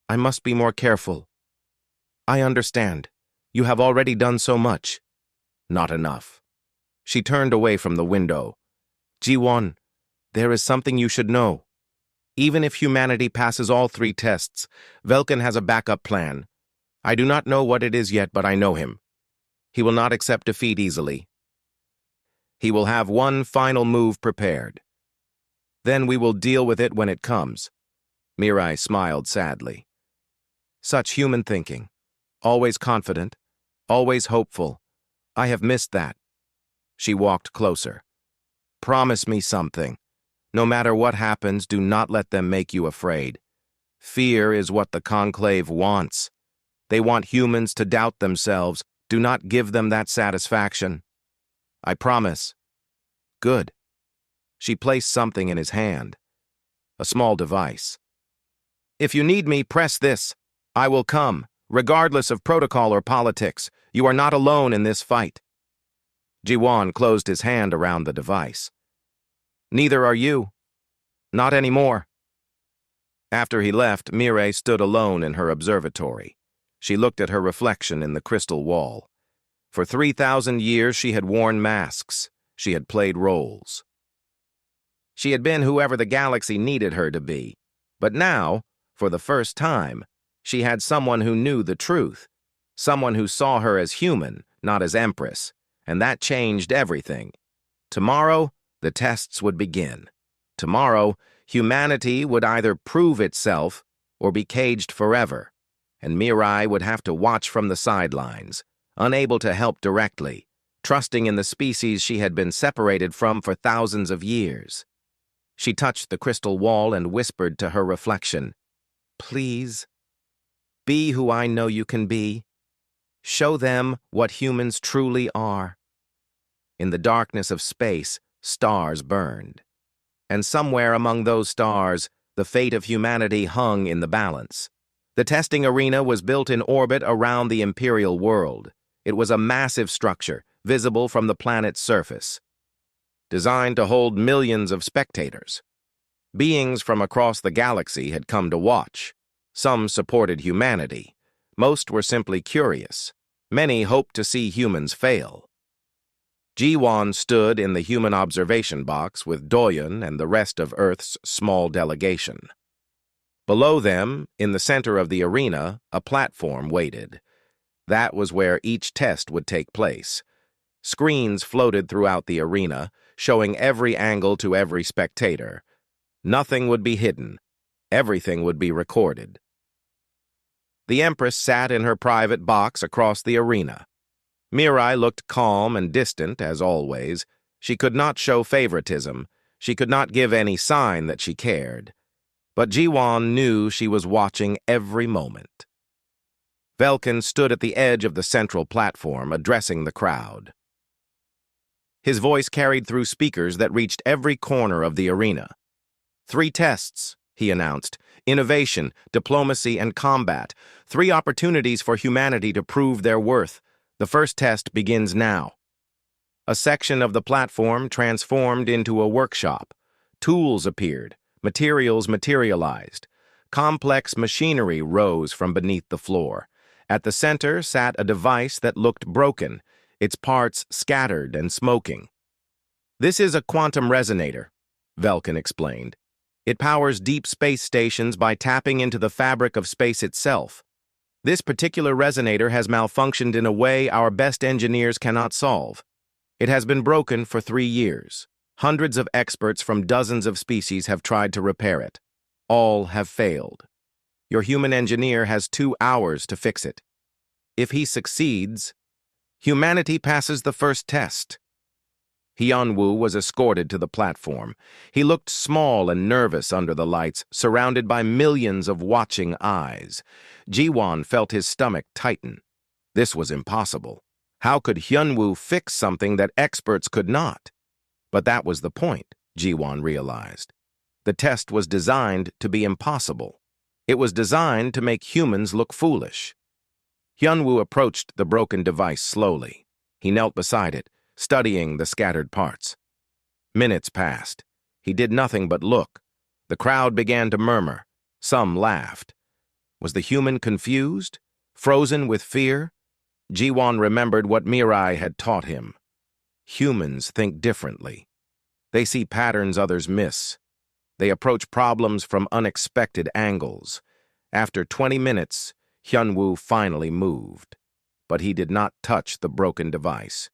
I must be more careful." "I understand. You have already done so much." "Not enough." She turned away from the window. "Jiwon, there is something you should know. Even if humanity passes all three tests, Velkin has a backup plan. I do not know what it is yet, but I know him. He will not accept defeat easily. He will have one final move prepared. Then we will deal with it when it comes." Mirai smiled sadly. "Such human thinking. Always confident, always hopeful. I have missed that." She walked closer. "Promise me something. No matter what happens, do not let them make you afraid. Fear is what the Conclave wants. They want humans to doubt themselves. Do not give them that satisfaction." "I promise." "Good." She placed something in his hand. A small device. "If you need me, press this. I will come, regardless of protocol or politics. You are not alone in this fight." Jiwon closed his hand around the device. "Neither are you. Not anymore." After he left, Mireille stood alone in her observatory. She looked at her reflection in the crystal wall. For 3,000 years she had worn masks. She had played roles. She had been whoever the galaxy needed her to be. But now, for the first time, she had someone who knew the truth. Someone who saw her as human, not as empress. And that changed everything. Tomorrow, the tests would begin. Tomorrow, humanity would either prove itself or be caged forever. And Mirai would have to watch from the sidelines, unable to help directly, trusting in the species she had been separated from for thousands of years. She touched the crystal wall and whispered to her reflection, "Please, be who I know you can be. Show them what humans truly are." In the darkness of space, stars burned. And somewhere among those stars, the fate of humanity hung in the balance. The testing arena was built in orbit around the Imperial world. It was a massive structure, visible from the planet's surface, designed to hold millions of spectators. Beings from across the galaxy had come to watch. Some supported humanity. Most were simply curious. Many hoped to see humans fail. Jiwon stood in the human observation box with Doyon and the rest of Earth's small delegation. Below them, in the center of the arena, a platform waited. That was where each test would take place. Screens floated throughout the arena, showing every angle to every spectator. Nothing would be hidden. Everything would be recorded. The Empress sat in her private box across the arena. Mirai looked calm and distant, as always. She could not show favoritism. She could not give any sign that she cared. But Jiwan knew she was watching every moment. Velkin stood at the edge of the central platform, addressing the crowd. His voice carried through speakers that reached every corner of the arena. 3 tests, he announced. Innovation, diplomacy, and combat. 3 opportunities for humanity to prove their worth. The first test begins now. A section of the platform transformed into a workshop. Tools appeared. Materials materialized. Complex machinery rose from beneath the floor. At the center sat a device that looked broken, its parts scattered and smoking. "This is a quantum resonator," Velkin explained. "It powers deep space stations by tapping into the fabric of space itself. This particular resonator has malfunctioned in a way our best engineers cannot solve. It has been broken for 3 years. Hundreds of experts from dozens of species have tried to repair it. All have failed. Your human engineer has 2 hours to fix it. If he succeeds, humanity passes the first test." Hyunwoo was escorted to the platform. He looked small and nervous under the lights, surrounded by millions of watching eyes. Jiwan felt his stomach tighten. This was impossible. How could Hyunwoo fix something that experts could not? But that was the point, Jiwan realized. The test was designed to be impossible. It was designed to make humans look foolish. Hyunwoo approached the broken device slowly. He knelt beside it, studying the scattered parts. Minutes passed. He did nothing but look. The crowd began to murmur. Some laughed. Was the human confused? Frozen with fear? Jiwan remembered what Mirai had taught him. Humans think differently. They see patterns others miss. They approach problems from unexpected angles. After 20 minutes, Hyunwoo finally moved. But he did not touch the broken device.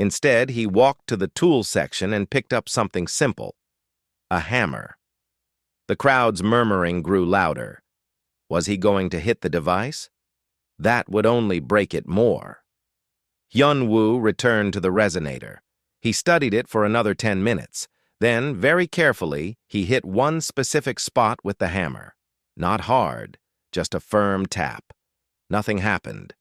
Instead, he walked to the tool section and picked up something simple. A hammer. The crowd's murmuring grew louder. Was he going to hit the device? That would only break it more. Hyunwoo returned to the resonator. He studied it for another 10 minutes. Then, very carefully, he hit one specific spot with the hammer. Not hard, just a firm tap. Nothing happened.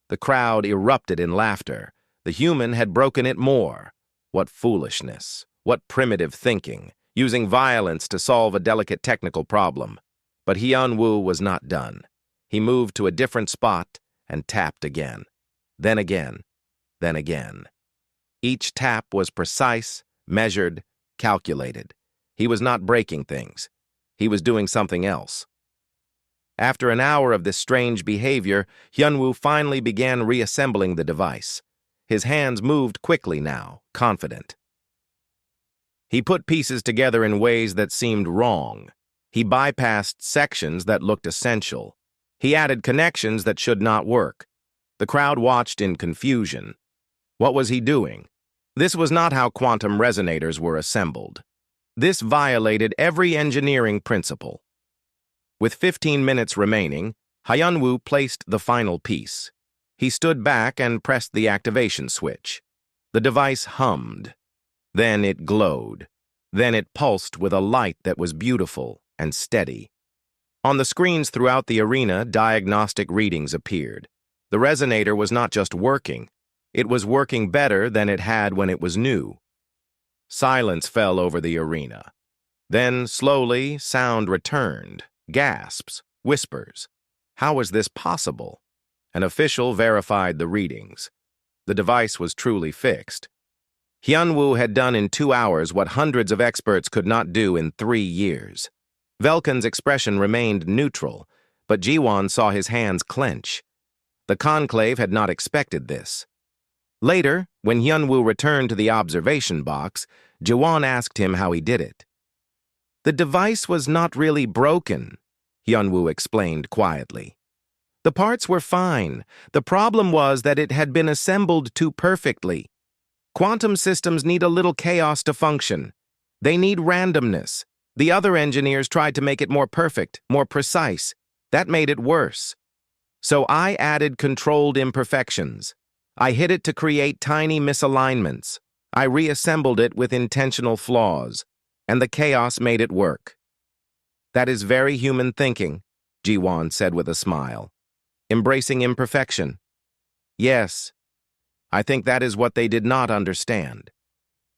The crowd erupted in laughter. The human had broken it more. What foolishness. What primitive thinking, using violence to solve a delicate technical problem. But Hyunwoo was not done. He moved to a different spot and tapped again. Then again. Then again. Each tap was precise, measured, calculated. He was not breaking things. He was doing something else. After an hour of this strange behavior, Hyunwoo finally began reassembling the device. His hands moved quickly now, confident. He put pieces together in ways that seemed wrong. He bypassed sections that looked essential. He added connections that should not work. The crowd watched in confusion. What was he doing? This was not how quantum resonators were assembled. This violated every engineering principle. With 15 minutes remaining, Hyunwoo placed the final piece. He stood back and pressed the activation switch. The device hummed. Then it glowed. Then it pulsed with a light that was beautiful and steady. On the screens throughout the arena, diagnostic readings appeared. The resonator was not just working. It was working better than it had when it was new. Silence fell over the arena. Then, slowly, sound returned. Gasps, whispers. How was this possible? An official verified the readings. The device was truly fixed. Hyunwoo had done in 2 hours what hundreds of experts could not do in 3 years. Velkin's expression remained neutral, but Jiwan saw his hands clench. The conclave had not expected this. Later, when Hyunwoo returned to the observation box, Jiwan asked him how he did it. "The device was not really broken," Hyunwoo explained quietly. "The parts were fine. The problem was that it had been assembled too perfectly. Quantum systems need a little chaos to function. They need randomness. The other engineers tried to make it more perfect, more precise. That made it worse. So I added controlled imperfections. I hit it to create tiny misalignments. I reassembled it with intentional flaws, and the chaos made it work. That is very human thinking, Ji-won said with a smile. Embracing imperfection. Yes, I think that is what they did not understand.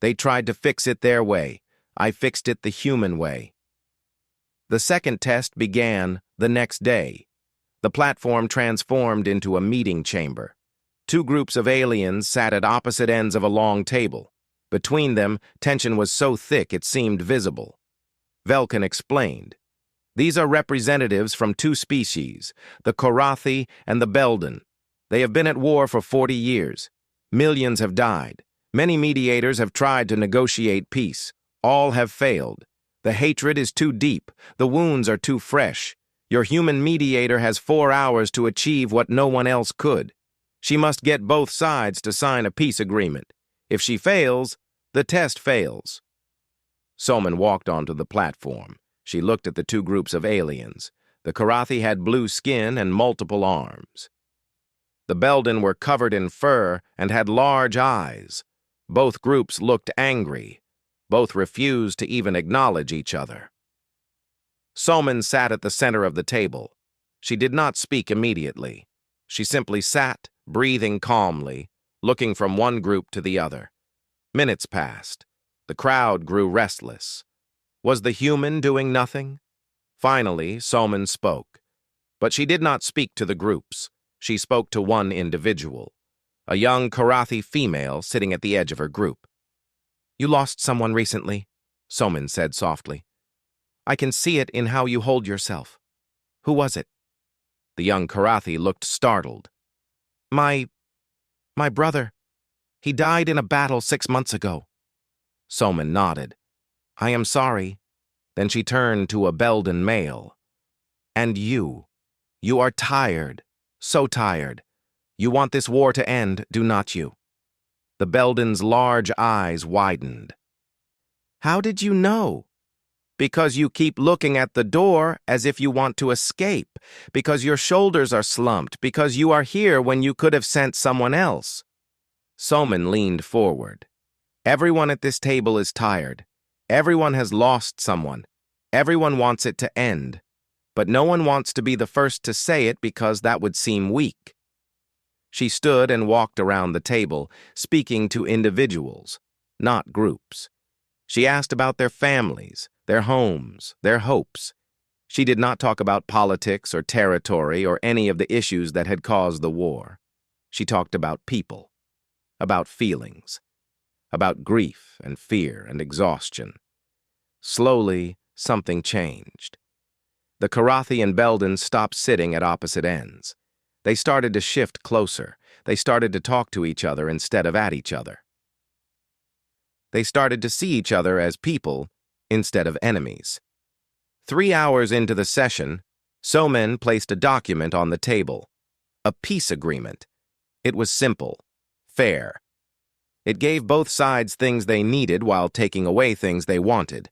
They tried to fix it their way. I fixed it the human way. The second test began the next day. The platform transformed into a meeting chamber. Two groups of aliens sat at opposite ends of a long table. Between them, tension was so thick it seemed visible. Velkin explained. These are representatives from two species, the Korathi and the Belden. They have been at war for 40 years. Millions have died. Many mediators have tried to negotiate peace. All have failed. The hatred is too deep. The wounds are too fresh. Your human mediator has 4 hours to achieve what no one else could. She must get both sides to sign a peace agreement. If she fails, the test fails. Soman walked onto the platform. She looked at the two groups of aliens. The Korathi had blue skin and multiple arms. The Belden were covered in fur and had large eyes. Both groups looked angry. Both refused to even acknowledge each other. Soman sat at the center of the table. She did not speak immediately. She simply sat, breathing calmly, looking from one group to the other. Minutes passed. The crowd grew restless. Was the human doing nothing? Finally, Soman spoke. But she did not speak to the groups. She spoke to one individual, a young Korathi female sitting at the edge of her group. You lost someone recently, Soman said softly. I can see it in how you hold yourself. Who was it? The young Korathi looked startled. My brother. He died in a battle 6 months ago. Soman nodded. I am sorry. Then she turned to a Belden male. And you are tired, so tired. You want this war to end, do not you? The Belden's large eyes widened. How did you know? Because you keep looking at the door as if you want to escape, because your shoulders are slumped, because you are here when you could have sent someone else. Soman leaned forward. Everyone at this table is tired. Everyone has lost someone. Everyone wants it to end. But no one wants to be the first to say it because that would seem weak. She stood and walked around the table, speaking to individuals, not groups. She asked about their families, their homes, their hopes. She did not talk about politics or territory or any of the issues that had caused the war. She talked about people, about feelings, about grief and fear and exhaustion. Slowly, something changed. The Korathi and Belden stopped sitting at opposite ends. They started to shift closer. They started to talk to each other instead of at each other. They started to see each other as people instead of enemies. 3 hours into the session, Soman placed a document on the table. A peace agreement. It was simple, fair. It gave both sides things they needed while taking away things they wanted.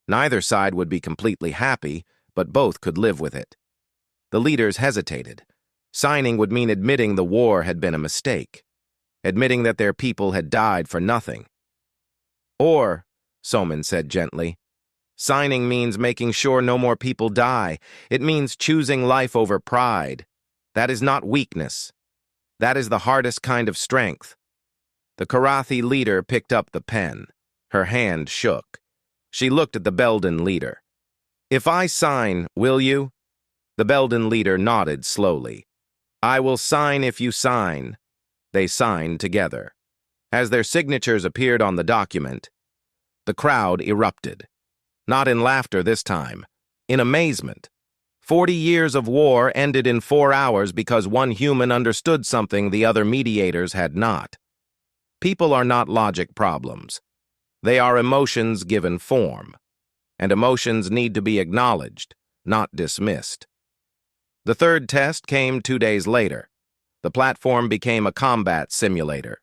Neither side would be completely happy, but both could live with it. The leaders hesitated. Signing would mean admitting the war had been a mistake, admitting that their people had died for nothing. Or, Soman said gently, signing means making sure no more people die. It means choosing life over pride. That is not weakness. That is the hardest kind of strength. The Korathi leader picked up the pen. Her hand shook. She looked at the Belden leader. If I sign, will you? The Belden leader nodded slowly. I will sign if you sign. They signed together. As their signatures appeared on the document, the crowd erupted. Not in laughter this time, in amazement. 40 years of war ended in 4 hours because one human understood something the other mediators had not. People are not logic problems. They are emotions given form. And emotions need to be acknowledged, not dismissed. The third test came 2 days later. The platform became a combat simulator.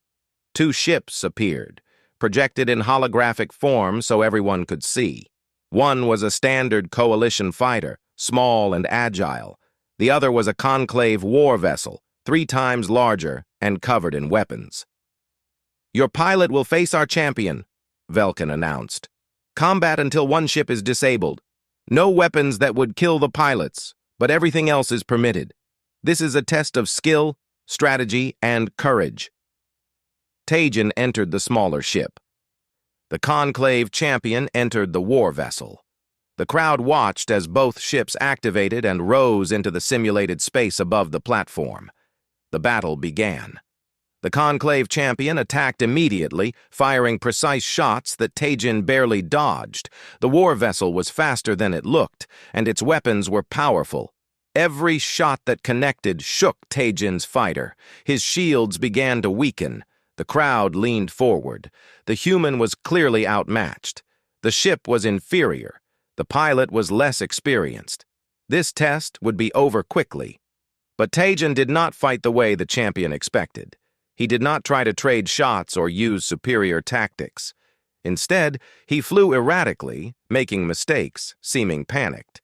2 ships appeared, projected in holographic form so everyone could see. One was a standard coalition fighter, small and agile. The other was a conclave war vessel, 3 times larger and covered in weapons. "Your pilot will face our champion," Velkin announced. "Combat until one ship is disabled. No weapons that would kill the pilots, but everything else is permitted. This is a test of skill, strategy, and courage." Tajin entered the smaller ship. The conclave champion entered the war vessel. The crowd watched as both ships activated and rose into the simulated space above the platform. The battle began. The conclave champion attacked immediately, firing precise shots that Tajin barely dodged. The war vessel was faster than it looked, and its weapons were powerful. Every shot that connected shook Tajin's fighter. His shields began to weaken. The crowd leaned forward. The human was clearly outmatched. The ship was inferior. The pilot was less experienced. This test would be over quickly. But Tajin did not fight the way the champion expected. He did not try to trade shots or use superior tactics. Instead, he flew erratically, making mistakes, seeming panicked.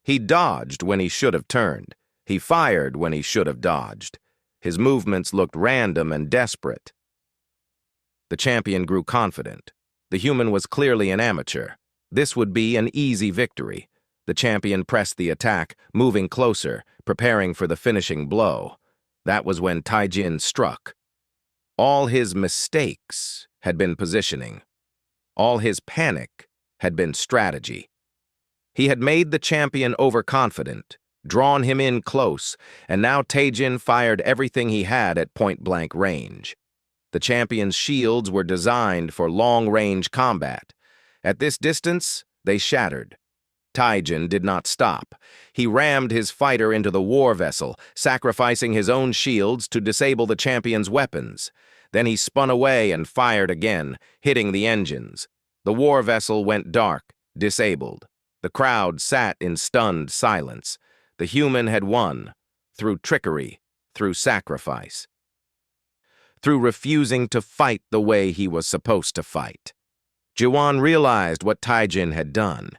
He dodged when he should have turned. He fired when he should have dodged. His movements looked random and desperate. The champion grew confident. The human was clearly an amateur. This would be an easy victory. The champion pressed the attack, moving closer, preparing for the finishing blow. That was when Tajin struck. All his mistakes had been positioning. All his panic had been strategy. He had made the champion overconfident, drawn him in close, and now Tajin fired everything he had at point-blank range. The champion's shields were designed for long-range combat. At this distance, they shattered. Tajin did not stop. He rammed his fighter into the war vessel, sacrificing his own shields to disable the champion's weapons. Then he spun away and fired again, hitting the engines. The war vessel went dark, disabled. The crowd sat in stunned silence. The human had won, through trickery, through sacrifice, through refusing to fight the way he was supposed to fight. Jiwan realized what Tajin had done.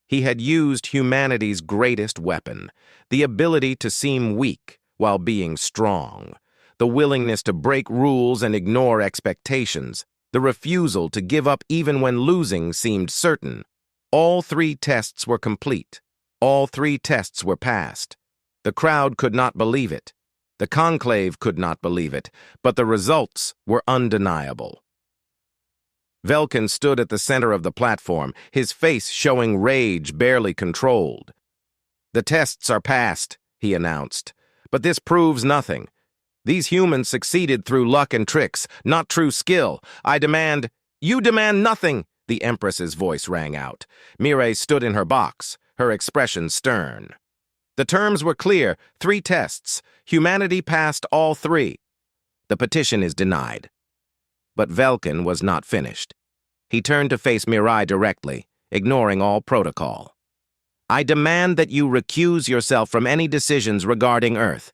He had used humanity's greatest weapon, the ability to seem weak while being strong, the willingness to break rules and ignore expectations, the refusal to give up even when losing seemed certain. All 3 tests were complete. All 3 tests were passed. The crowd could not believe it. The conclave could not believe it, but the results were undeniable. Velkin stood at the center of the platform, his face showing rage barely controlled. "The tests are passed," he announced, "but this proves nothing. These humans succeeded through luck and tricks, not true skill. I demand—" "You demand nothing," the Empress's voice rang out. Mireille stood in her box, her expression stern. "The terms were clear, 3 tests. Humanity passed all 3. The petition is denied." But Velkin was not finished. He turned to face Mirai directly, ignoring all protocol. "I demand that you recuse yourself from any decisions regarding Earth.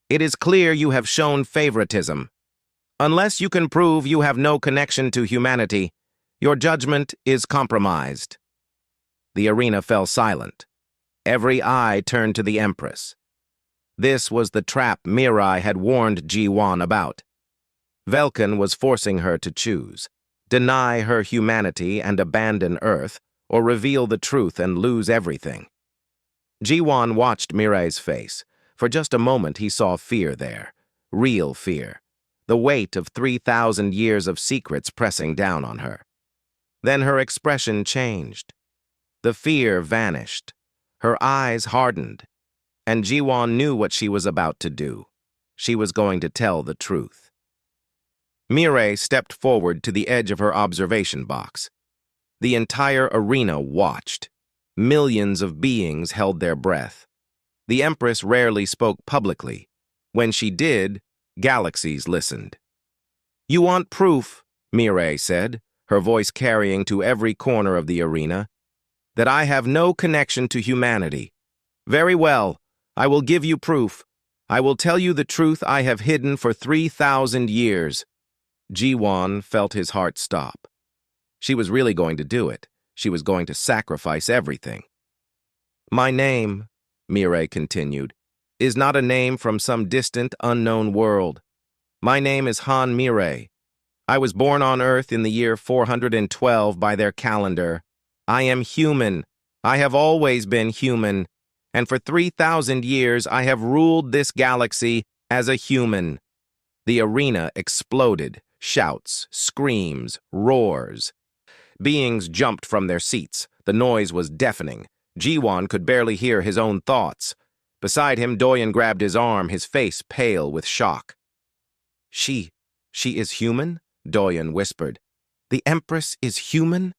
It is clear you have shown favoritism. Unless you can prove you have no connection to humanity, your judgment is compromised." The arena fell silent. Every eye turned to the Empress. This was the trap Mirai had warned Jiwan about. Velkin was forcing her to choose: deny her humanity and abandon Earth, or reveal the truth and lose everything. Jiwan watched Mirai's face. For just a moment he saw fear there, real fear, the weight of 3,000 years of secrets pressing down on her. Then her expression changed. The fear vanished. Her eyes hardened. And Jiwan knew what she was about to do. She was going to tell the truth. Mireille stepped forward to the edge of her observation box. The entire arena watched. Millions of beings held their breath. The Empress rarely spoke publicly. When she did, galaxies listened. "You want proof," Mireille said, her voice carrying to every corner of the arena, "that I have no connection to humanity. Very well, I will give you proof. I will tell you the truth I have hidden for 3,000 years. Jiwan felt his heart stop. She was really going to do it. She was going to sacrifice everything. "My name," Mireille continued, is not a name from some distant, unknown world. My name is Han Mirai. I was born on Earth in the year 412 by their calendar. I am human. I have always been human. And for 3,000 years I have ruled this galaxy as a human. The arena exploded. Shouts, screams, roars. Beings jumped from their seats. The noise was deafening. Jiwon could barely hear his own thoughts. Beside him, Doyen grabbed his arm, his face pale with shock. She is human? Doyen whispered. The Empress is human?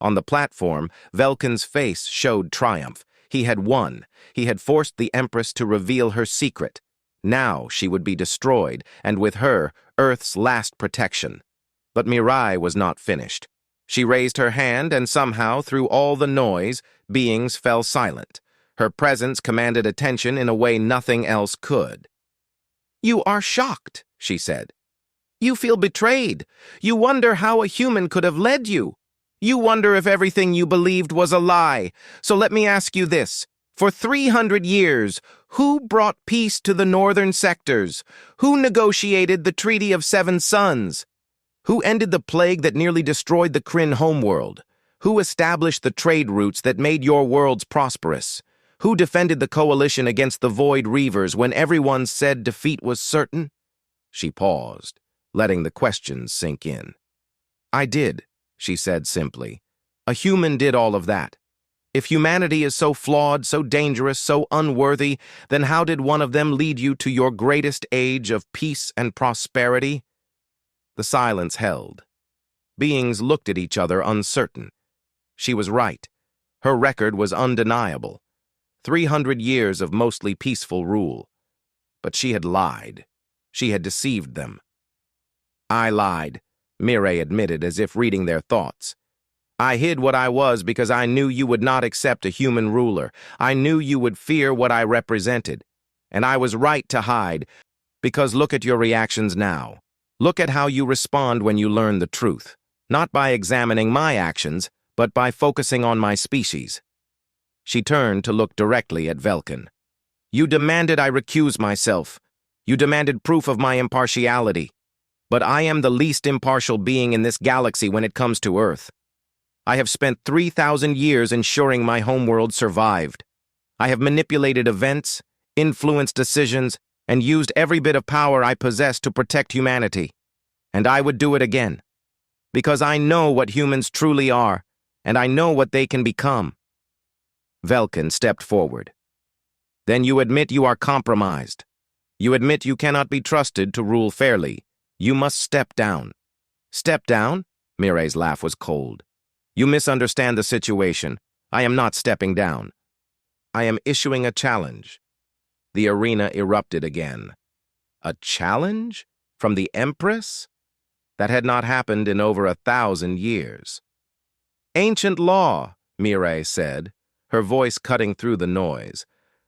On the platform, Velkin's face showed triumph. He had won. He had forced the Empress to reveal her secret. Now she would be destroyed, and with her, Earth's last protection. But Mirai was not finished. She raised her hand, and somehow, through all the noise, beings fell silent. Her presence commanded attention in a way nothing else could. You are shocked, she said. You feel betrayed. You wonder how a human could have led you. You wonder if everything you believed was a lie. So let me ask you this. For 300 years, who brought peace to the northern sectors? Who negotiated the Treaty of Seven Suns? Who ended the plague that nearly destroyed the Kryn homeworld? Who established the trade routes that made your worlds prosperous? Who defended the coalition against the Void Reavers when everyone said defeat was certain? She paused, letting the questions sink in. I did, she said simply. A human did all of that. If humanity is so flawed, so dangerous, so unworthy, then how did one of them lead you to your greatest age of peace and prosperity? The silence held. Beings looked at each other uncertain. She was right. Her record was undeniable. 300 years of mostly peaceful rule. But she had lied. She had deceived them. I lied, Mirai admitted as if reading their thoughts. I hid what I was because I knew you would not accept a human ruler. I knew you would fear what I represented. And I was right to hide, because look at your reactions now. Look at how you respond when you learn the truth, not by examining my actions, but by focusing on my species. She turned to look directly at Velkin. You demanded I recuse myself. You demanded proof of my impartiality. But I am the least impartial being in this galaxy when it comes to Earth. I have spent 3,000 years ensuring my homeworld survived. I have manipulated events, influenced decisions, and used every bit of power I possess to protect humanity. And I would do it again. Because I know what humans truly are, and I know what they can become. Velkin stepped forward. Then you admit you are compromised. You admit you cannot be trusted to rule fairly. You must step down. Step down? Mirai's laugh was cold. You misunderstand the situation. I am not stepping down. I am issuing a challenge. The arena erupted again. A challenge? From the Empress? That had not happened in over 1,000 years. Ancient law, Mirai said, her voice cutting through the noise,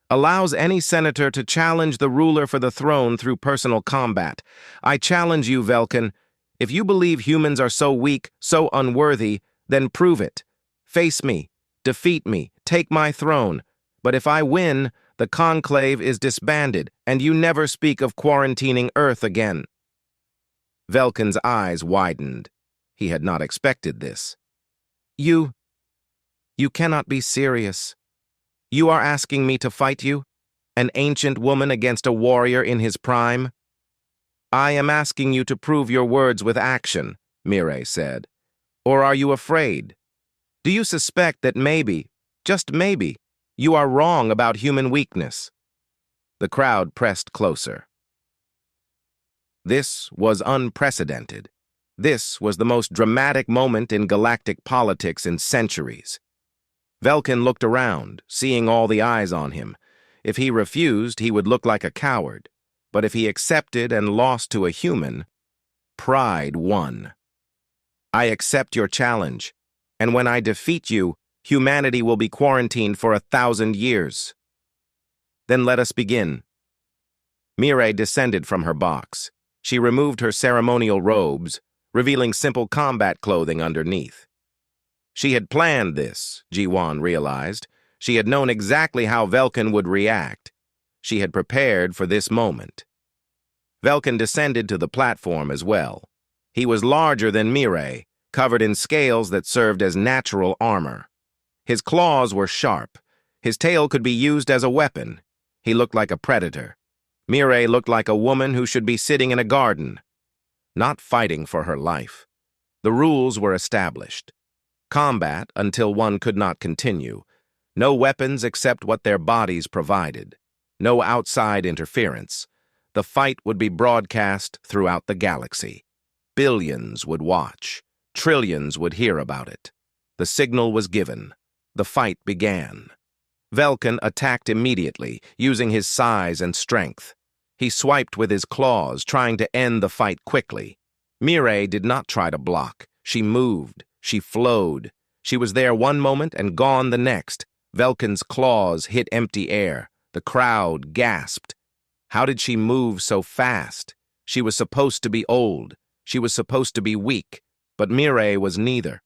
allows any senator to challenge the ruler for the throne through personal combat. I challenge you, Velkin. If you believe humans are so weak, so unworthy, then prove it. Face me, defeat me, take my throne. But if I win, the conclave is disbanded, and you never speak of quarantining Earth again. Velkin's eyes widened. He had not expected this. You cannot be serious. You are asking me to fight you? An ancient woman against a warrior in his prime? I am asking you to prove your words with action, Mirai said. Or are you afraid? Do you suspect that maybe, just maybe, you are wrong about human weakness? The crowd pressed closer. This was unprecedented. This was the most dramatic moment in galactic politics in centuries. Velkin looked around, seeing all the eyes on him. If he refused, he would look like a coward. But if he accepted and lost to a human, pride won. I accept your challenge, and when I defeat you, humanity will be quarantined for 1,000 years. Then let us begin. Mirai descended from her box. She removed her ceremonial robes, revealing simple combat clothing underneath. She had planned this, Jiwon realized. She had known exactly how Velkin would react. She had prepared for this moment. Velkin descended to the platform as well. He was larger than Mirai, covered in scales that served as natural armor. His claws were sharp. His tail could be used as a weapon. He looked like a predator. Mirai looked like a woman who should be sitting in a garden, not fighting for her life. The rules were established. Combat until one could not continue. No weapons except what their bodies provided. No outside interference. The fight would be broadcast throughout the galaxy. Billions would watch. Trillions would hear about it. The signal was given. The fight began. Velkin attacked immediately, using his size and strength. He swiped with his claws, trying to end the fight quickly. Mirai did not try to block. She moved. She flowed. She was there one moment and gone the next. Velkin's claws hit empty air. The crowd gasped. How did she move so fast? She was supposed to be old. She was supposed to be weak. But Mirai was neither.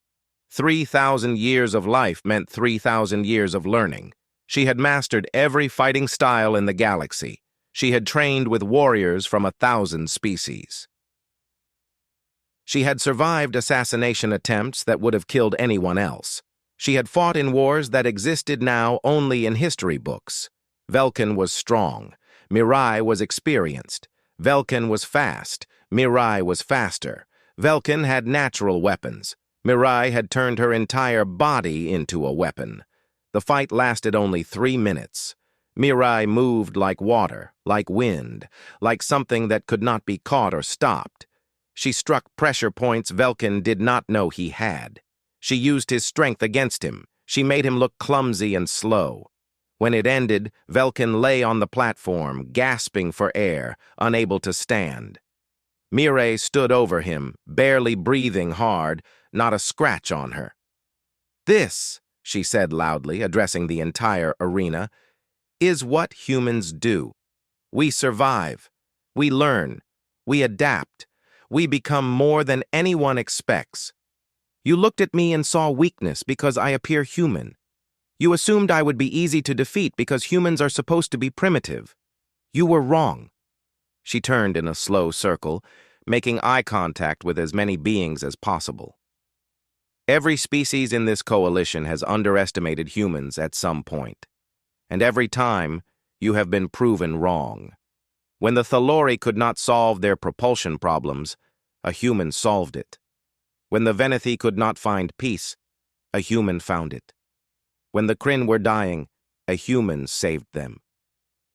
3,000 years of life meant 3,000 years of learning. She had mastered every fighting style in the galaxy. She had trained with warriors from 1,000 species. She had survived assassination attempts that would have killed anyone else. She had fought in wars that existed now only in history books. Velkin was strong. Mirai was experienced. Velkin was fast. Mirai was faster. Velkin had natural weapons. Mirai had turned her entire body into a weapon. The fight lasted only 3 minutes. Mirai moved like water, like wind, like something that could not be caught or stopped. She struck pressure points Velkin did not know he had. She used his strength against him. She made him look clumsy and slow. When it ended, Velkin lay on the platform, gasping for air, unable to stand. Mirai stood over him, barely breathing hard, not a scratch on her. "This," she said loudly, addressing the entire arena, "is what humans do. We survive. We learn. We adapt. We become more than anyone expects. You looked at me and saw weakness because I appear human. You assumed I would be easy to defeat because humans are supposed to be primitive. You were wrong." She turned in a slow circle, making eye contact with as many beings as possible. Every species in this coalition has underestimated humans at some point. And every time, you have been proven wrong. When the Thalori could not solve their propulsion problems, a human solved it. When the Venethi could not find peace, a human found it. When the Kryn were dying, a human saved them.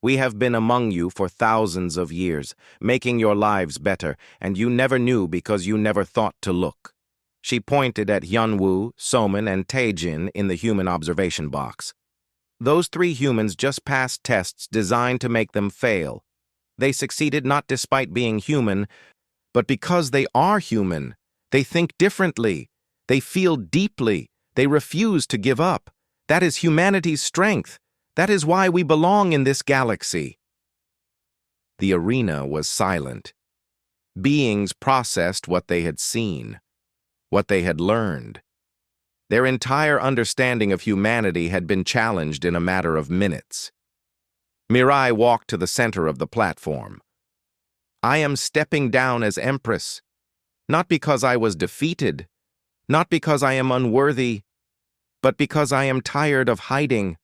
We have been among you for thousands of years, making your lives better, and you never knew because you never thought to look. She pointed at Hyunwoo, Soman, and Taejin in the human observation box. Those 3 humans just passed tests designed to make them fail. They succeeded not despite being human, but because they are human. They think differently. They feel deeply. They refuse to give up. That is humanity's strength. That is why we belong in this galaxy. The arena was silent. Beings processed what they had seen, what they had learned. Their entire understanding of humanity had been challenged in a matter of minutes. Mirai walked to the center of the platform. "I am stepping down as Empress, not because I was defeated, not because I am unworthy, but because I am tired of hiding.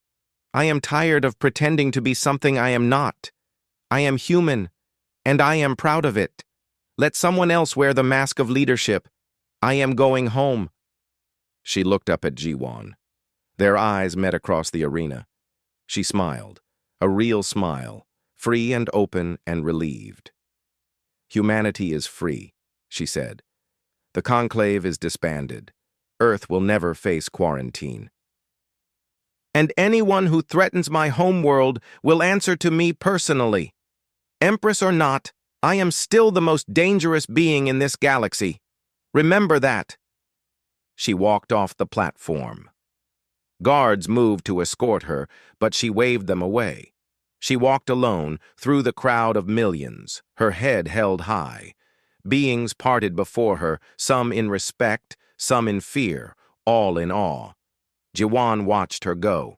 I am tired of pretending to be something I am not. I am human, and I am proud of it. Let someone else wear the mask of leadership. I am going home." She looked up at Jiwon. Their eyes met across the arena. She smiled, a real smile, free and open and relieved. "Humanity is free," she said. "The conclave is disbanded. Earth will never face quarantine. And anyone who threatens my homeworld will answer to me personally. Empress or not, I am still the most dangerous being in this galaxy. Remember that." She walked off the platform. Guards moved to escort her, but she waved them away. She walked alone through the crowd of millions, her head held high. Beings parted before her, some in respect, some in fear, all in awe. Jiwon watched her go.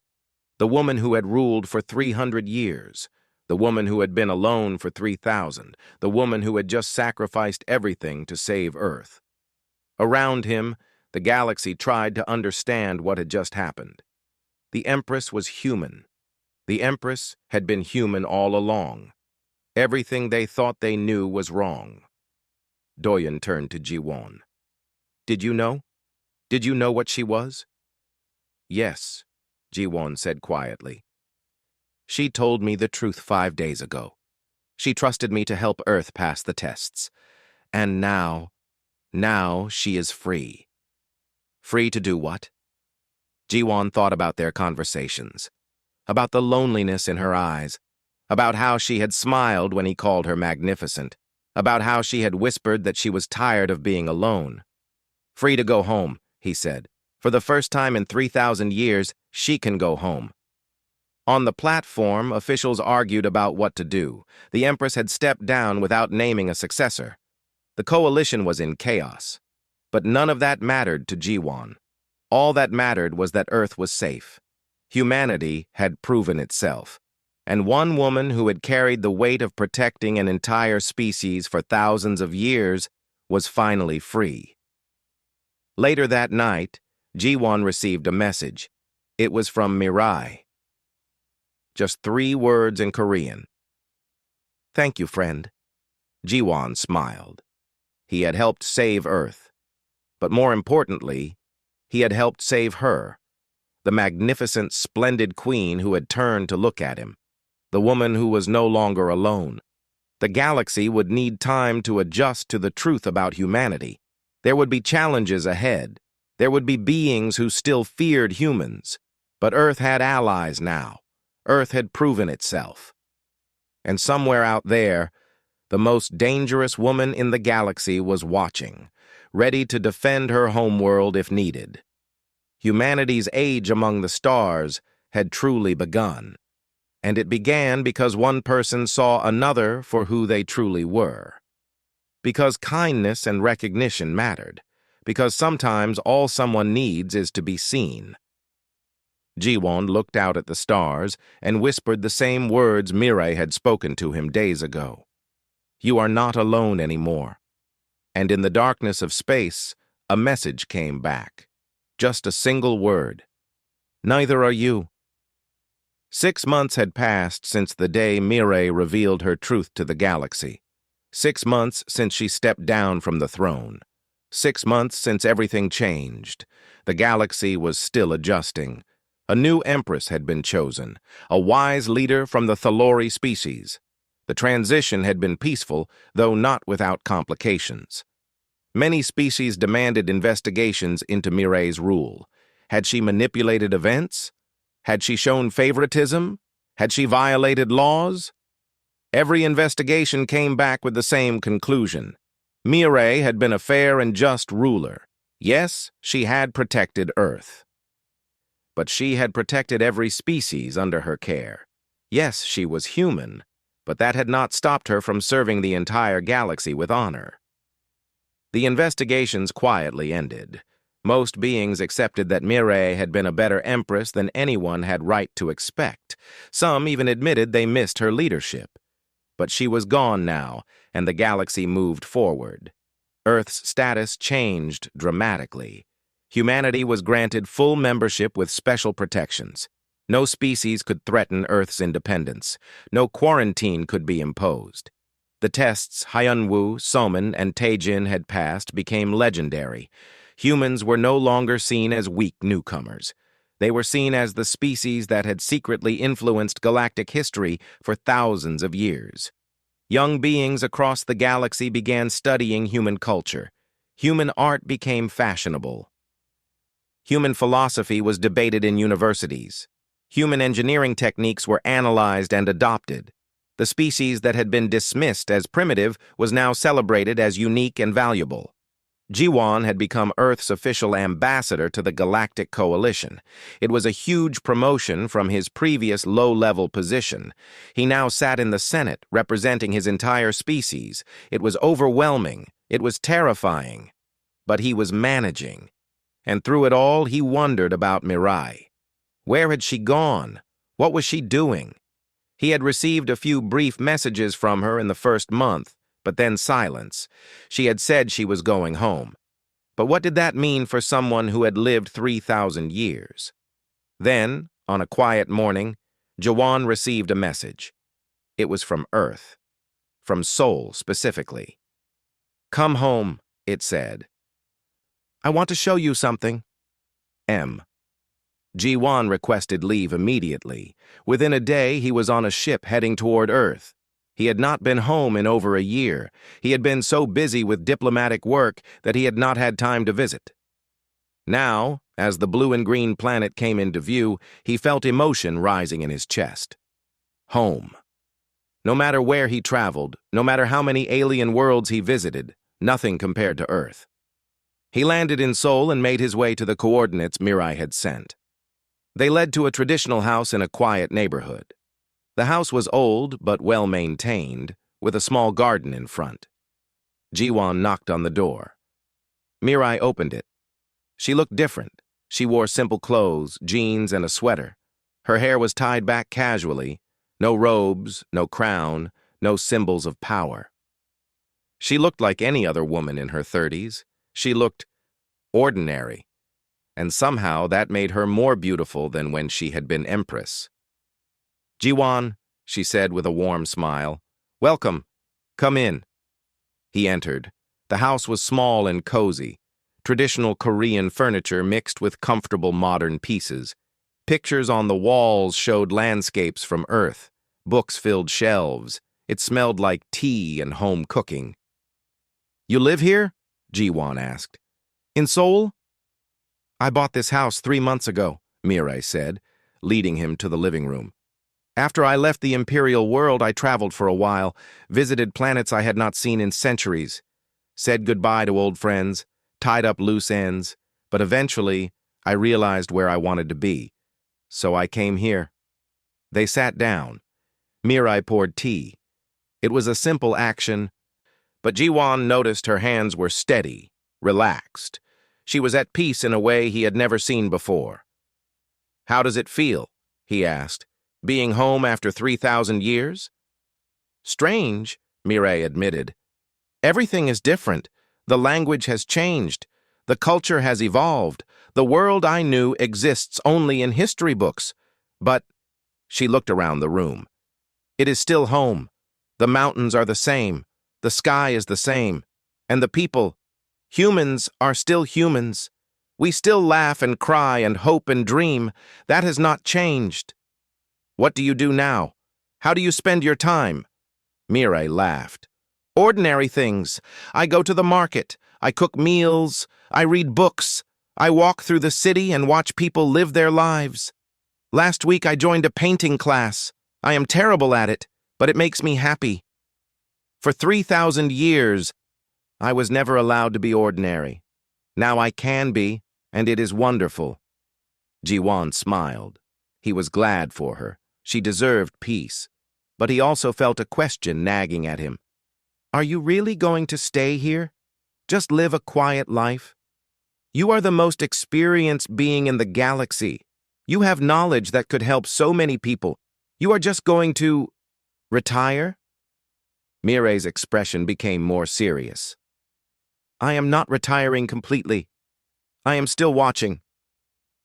The woman who had ruled for 300 years, The woman who had been alone for 3,000, the woman who had just sacrificed everything to save Earth. Around him, the galaxy tried to understand what had just happened. The Empress was human. The Empress had been human all along. Everything they thought they knew was wrong. Doyen turned to Ji-won. Did you know? Did you know what she was? Yes, Ji-won said quietly. She told me the truth 5 days ago. She trusted me to help Earth pass the tests. And now she is free. Free to do what? Ji-won thought about their conversations, about the loneliness in her eyes, about how she had smiled when he called her magnificent, about how she had whispered that she was tired of being alone. Free to go home, he said. For the first time in 3,000 years, she can go home. On the platform, officials argued about what to do. The Empress had stepped down without naming a successor. The coalition was in chaos. But none of that mattered to Ji-won. All that mattered was that Earth was safe. Humanity had proven itself. And one woman who had carried the weight of protecting an entire species for thousands of years was finally free. Later that night, Ji-won received a message. It was from Mirai. Just 3 words in Korean. Thank you, friend. Ji-won smiled. He had helped save Earth. But more importantly, he had helped save her, the magnificent, splendid queen who had turned to look at him, the woman who was no longer alone. The galaxy would need time to adjust to the truth about humanity. There would be challenges ahead. There would be beings who still feared humans. But Earth had allies now. Earth had proven itself. And somewhere out there, the most dangerous woman in the galaxy was watching, ready to defend her homeworld if needed. Humanity's age among the stars had truly begun. And it began because one person saw another for who they truly were. Because kindness and recognition mattered. Because sometimes all someone needs is to be seen. Ji-won looked out at the stars and whispered the same words Mirai had spoken to him days ago. You are not alone anymore. And in the darkness of space, a message came back. Just a single word. Neither are you. 6 months had passed since the day Mirai revealed her truth to the galaxy. 6 months since she stepped down from the throne. 6 months since everything changed. The galaxy was still adjusting. A new empress had been chosen, a wise leader from the Thalori species. The transition had been peaceful, though not without complications. Many species demanded investigations into Mirai's rule. Had she manipulated events? Had she shown favoritism? Had she violated laws? Every investigation came back with the same conclusion. Mirai had been a fair and just ruler. Yes, she had protected Earth. But she had protected every species under her care. Yes, she was human, but that had not stopped her from serving the entire galaxy with honor. The investigations quietly ended. Most beings accepted that Mirai had been a better empress than anyone had right to expect. Some even admitted they missed her leadership. But she was gone now, and the galaxy moved forward. Earth's status changed dramatically. Humanity was granted full membership with special protections. No species could threaten Earth's independence. No quarantine could be imposed. The tests Hyunwoo, Soman, and Taejin had passed became legendary. Humans were no longer seen as weak newcomers. They were seen as the species that had secretly influenced galactic history for thousands of years. Young beings across the galaxy began studying human culture. Human art became fashionable. Human philosophy was debated in universities. Human engineering techniques were analyzed and adopted. The species that had been dismissed as primitive was now celebrated as unique and valuable. Ji-won had become Earth's official ambassador to the Galactic Coalition. It was a huge promotion from his previous low-level position. He now sat in the Senate, representing his entire species. It was overwhelming. It was terrifying. But he was managing. And through it all, he wondered about Mirai. Where had she gone? What was she doing? He had received a few brief messages from her in the first month, but then silence. She had said she was going home. But what did that mean for someone who had lived 3,000 years? Then, on a quiet morning, Jawan received a message. It was from Earth. From Seoul, specifically. "Come home," it said. "I want to show you something." M. Ji-won requested leave immediately. Within a day, he was on a ship heading toward Earth. He had not been home in over a year. He had been so busy with diplomatic work that he had not had time to visit. Now, as the blue and green planet came into view, he felt emotion rising in his chest. Home. No matter where he traveled, no matter how many alien worlds he visited, nothing compared to Earth. He landed in Seoul and made his way to the coordinates Mirai had sent. They led to a traditional house in a quiet neighborhood. The house was old but well-maintained, with a small garden in front. Ji-won knocked on the door. Mirai opened it. She looked different. She wore simple clothes, jeans, and a sweater. Her hair was tied back casually. No robes, no crown, no symbols of power. She looked like any other woman in her 30s. She looked ordinary, and somehow that made her more beautiful than when she had been empress. "Ji-won," she said with a warm smile. "Welcome. Come in." He entered. The house was small and cozy. Traditional Korean furniture mixed with comfortable modern pieces. Pictures on the walls showed landscapes from Earth. Books filled shelves. It smelled like tea and home cooking. "You live here?" Ji-won asked. "In Seoul?" "I bought this house 3 months ago," Mirai said, leading him to the living room. "After I left the Imperial world, I traveled for a while, visited planets I had not seen in centuries, said goodbye to old friends, tied up loose ends, but eventually I realized where I wanted to be. So I came here." They sat down. Mirai poured tea. It was a simple action, but Ji-won noticed her hands were steady, relaxed. She was at peace in a way he had never seen before. "How does it feel?" he asked. "Being home after 3,000 years?" "Strange," Mirai admitted. "Everything is different. The language has changed. The culture has evolved. The world I knew exists only in history books. But," she looked around the room, "it is still home. The mountains are the same. The sky is the same. And the people, humans, are still humans. We still laugh and cry and hope and dream. That has not changed." "What do you do now? How do you spend your time?" Mirai laughed. "Ordinary things. I go to the market. I cook meals. I read books. I walk through the city and watch people live their lives. Last week I joined a painting class. I am terrible at it, but it makes me happy. For 3,000 years, I was never allowed to be ordinary. Now I can be, and it is wonderful." Ji-won smiled. He was glad for her. She deserved peace. But he also felt a question nagging at him. "Are you really going to stay here? Just live a quiet life? You are the most experienced being in the galaxy. You have knowledge that could help so many people. You are just going to retire?" Mirai's expression became more serious. "I am not retiring completely. I am still watching.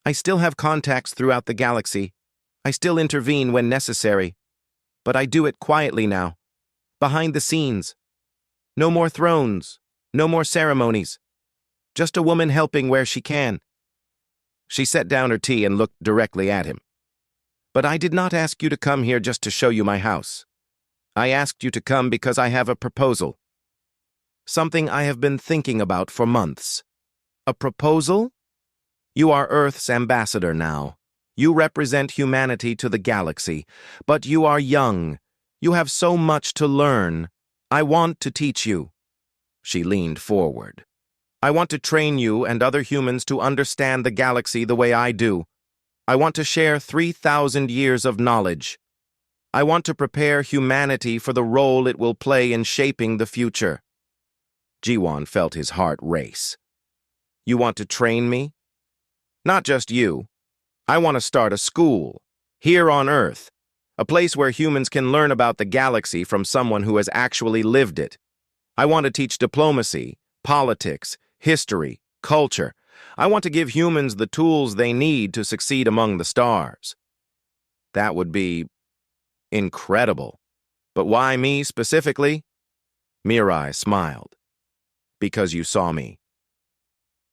I still have contacts throughout the galaxy. I still intervene when necessary. But I do it quietly now, behind the scenes. No more thrones, no more ceremonies. Just a woman helping where she can." She set down her tea and looked directly at him. "But I did not ask you to come here just to show you my house. I asked you to come because I have a proposal. Something I have been thinking about for months." "A proposal?" "You are Earth's ambassador now. You represent humanity to the galaxy, but you are young. You have so much to learn. I want to teach you." She leaned forward. "I want to train you and other humans to understand the galaxy the way I do. I want to share 3,000 years of knowledge. I want to prepare humanity for the role it will play in shaping the future." Ji-won felt his heart race. "You want to train me?" "Not just you. I want to start a school, here on Earth. A place where humans can learn about the galaxy from someone who has actually lived it. I want to teach diplomacy, politics, history, culture. I want to give humans the tools they need to succeed among the stars. That would be incredible. But why me specifically? Mirai smiled. Because you saw me.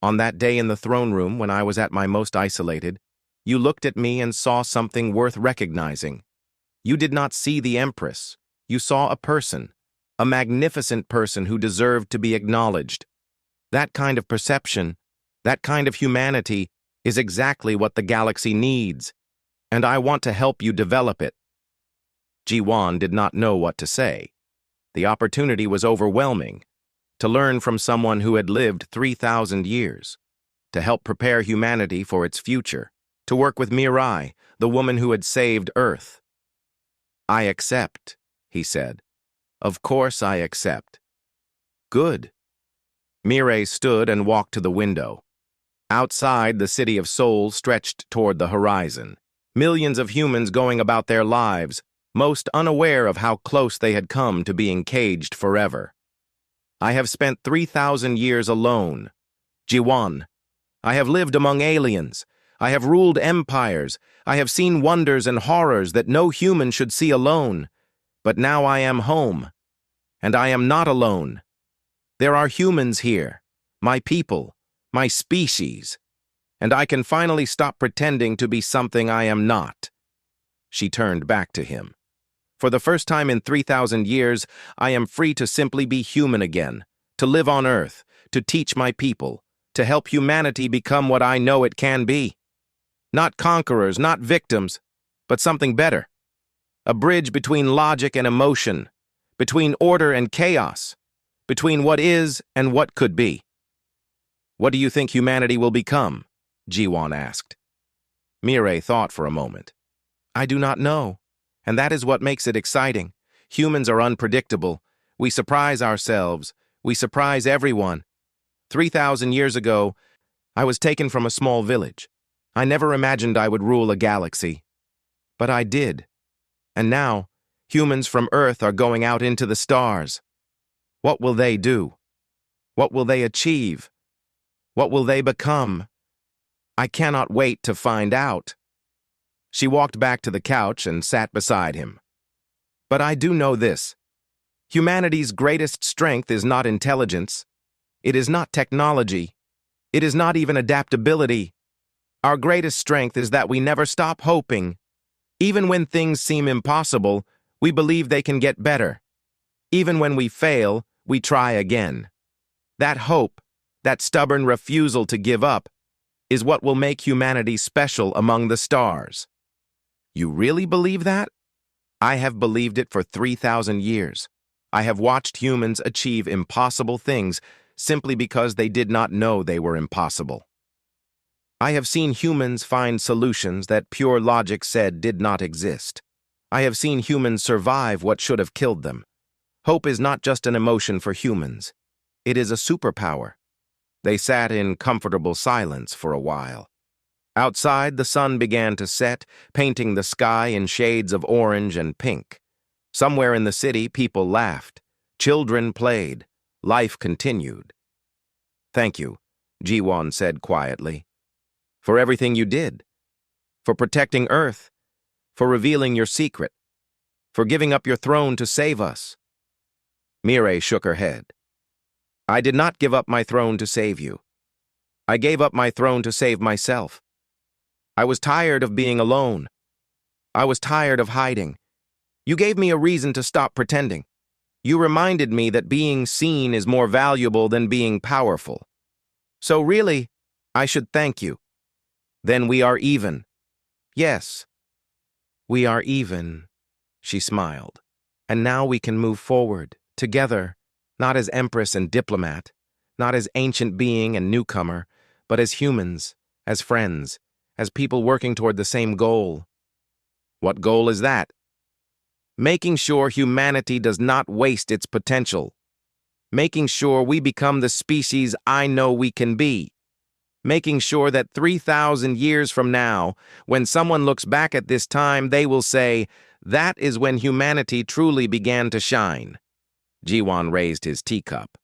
On that day in the throne room when I was at my most isolated, you looked at me and saw something worth recognizing. You did not see the Empress. You saw a person, a magnificent person who deserved to be acknowledged. That kind of perception, that kind of humanity, is exactly what the galaxy needs, and I want to help you develop it. Ji-won did not know what to say. The opportunity was overwhelming. To learn from someone who had lived 3,000 years. To help prepare humanity for its future. To work with Mirai, the woman who had saved Earth. I accept, he said. Of course I accept. Good. Mirai stood and walked to the window. Outside, the city of Seoul stretched toward the horizon. Millions of humans going about their lives, most unaware of how close they had come to being caged forever. I have spent 3,000 years alone. Ji-won. I have lived among aliens. I have ruled empires. I have seen wonders and horrors that no human should see alone. But now I am home. And I am not alone. There are humans here, my people, my species. And I can finally stop pretending to be something I am not. She turned back to him. For the first time in 3,000 years, I am free to simply be human again, to live on Earth, to teach my people, to help humanity become what I know it can be. Not conquerors, not victims, but something better. A bridge between logic and emotion, between order and chaos, between what is and what could be. What do you think humanity will become? Ji-won asked. Mirai thought for a moment. I do not know. And that is what makes it exciting. Humans are unpredictable. We surprise ourselves. We surprise everyone. 3,000 years ago, I was taken from a small village. I never imagined I would rule a galaxy. But I did. And now, humans from Earth are going out into the stars. What will they do? What will they achieve? What will they become? I cannot wait to find out. She walked back to the couch and sat beside him. But I do know this. Humanity's greatest strength is not intelligence. It is not technology. It is not even adaptability. Our greatest strength is that we never stop hoping. Even when things seem impossible, we believe they can get better. Even when we fail, we try again. That hope, that stubborn refusal to give up, is what will make humanity special among the stars. You really believe that? I have believed it for 3,000 years. I have watched humans achieve impossible things simply because they did not know they were impossible. I have seen humans find solutions that pure logic said did not exist. I have seen humans survive what should have killed them. Hope is not just an emotion for humans. It is a superpower. They sat in comfortable silence for a while. Outside, the sun began to set, painting the sky in shades of orange and pink. Somewhere in the city, people laughed. Children played. Life continued. Thank you, Ji-won said quietly. For everything you did. For protecting Earth. For revealing your secret. For giving up your throne to save us. Mirai shook her head. I did not give up my throne to save you. I gave up my throne to save myself. I was tired of being alone. I was tired of hiding. You gave me a reason to stop pretending. You reminded me that being seen is more valuable than being powerful. So really, I should thank you. Then we are even. Yes, we are even, she smiled. And now we can move forward, together, not as empress and diplomat, not as ancient being and newcomer, but as humans, as friends, as people working toward the same goal. What goal is that? Making sure humanity does not waste its potential. Making sure we become the species I know we can be. making sure that 3,000 years from now, when someone looks back at this time, they will say, that is when humanity truly began to shine. Jiwon raised his teacup.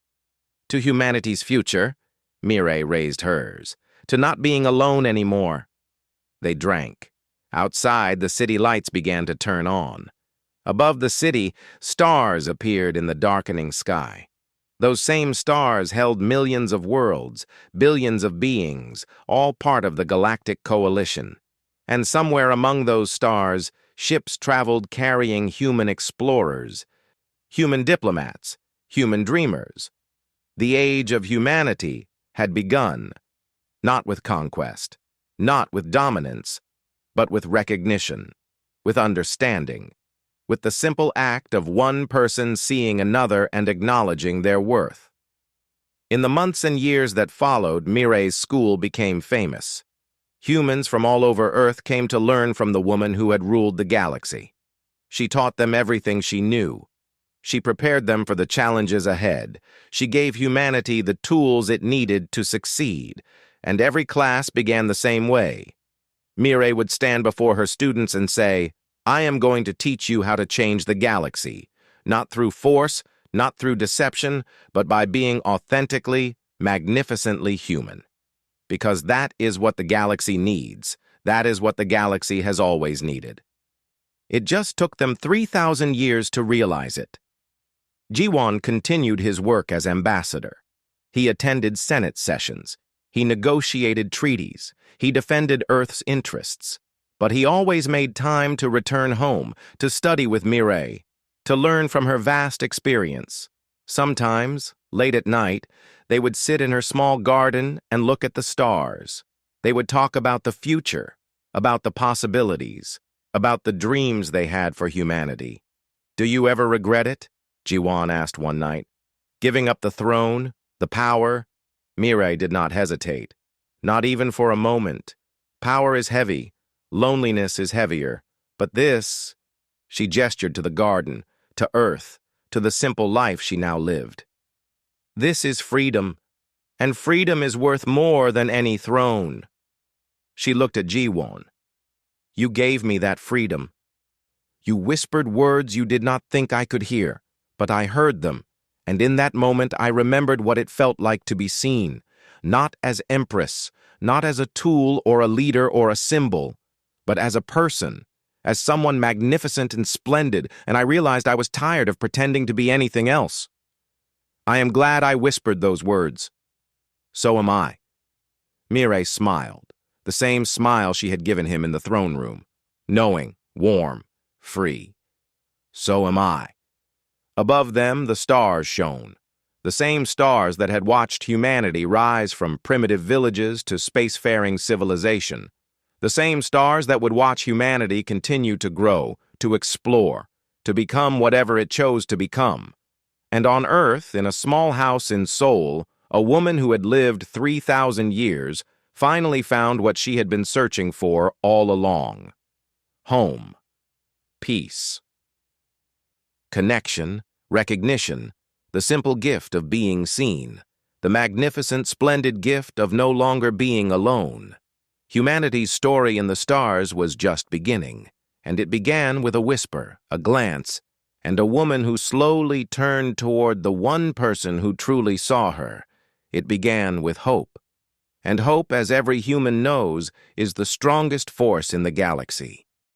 To humanity's future, Mireille raised hers. To not being alone anymore. They drank. Outside, the city lights began to turn on. Above the city, stars appeared in the darkening sky. Those same stars held millions of worlds, billions of beings, all part of the Galactic Coalition. And somewhere among those stars, ships traveled carrying human explorers, human diplomats, human dreamers. The age of humanity had begun, not with conquest, not with dominance, but with recognition, with understanding, with the simple act of one person seeing another and acknowledging their worth. In the months and years that followed, Mireille's school became famous. Humans from all over Earth came to learn from the woman who had ruled the galaxy. She taught them everything she knew. She prepared them for the challenges ahead. She gave humanity the tools it needed to succeed, and every class began the same way. Mireille would stand before her students and say, I am going to teach you how to change the galaxy, not through force, not through deception, but by being authentically, magnificently human. Because that is what the galaxy needs. That is what the galaxy has always needed. It just took them 3,000 years to realize it. Jiwon continued his work as ambassador. He attended Senate sessions. He negotiated treaties. He defended Earth's interests. But he always made time to return home, to study with Mireille, to learn from her vast experience. Sometimes, late at night, they would sit in her small garden and look at the stars. They would talk about the future, about the possibilities, about the dreams they had for humanity. Do you ever regret it? Jiwon asked one night. Giving up the throne, the power? Mireille did not hesitate. Not even for a moment. Power is heavy. Loneliness is heavier. But this, she gestured to the garden, to Earth, to the simple life she now lived. This is freedom, and freedom is worth more than any throne. She looked at Jiwon. You gave me that freedom. You whispered words you did not think I could hear, but I heard them, and in that moment I remembered what it felt like to be seen, not as empress, not as a tool or a leader or a symbol, but as a person, as someone magnificent and splendid, and I realized I was tired of pretending to be anything else. I am glad I whispered those words. So am I. Mireille smiled, the same smile she had given him in the throne room, knowing, warm, free. So am I. Above them, the stars shone, the same stars that had watched humanity rise from primitive villages to spacefaring civilization, the same stars that would watch humanity continue to grow, to explore, to become whatever it chose to become. And on Earth, in a small house in Seoul, a woman who had lived 3,000 years finally found what she had been searching for all along. Home. Peace. Connection, recognition, the simple gift of being seen, the magnificent, splendid gift of no longer being alone. Humanity's story in the stars was just beginning, and it began with a whisper, a glance, and a woman who slowly turned toward the one person who truly saw her. It began with hope. And hope, as every human knows, is the strongest force in the galaxy.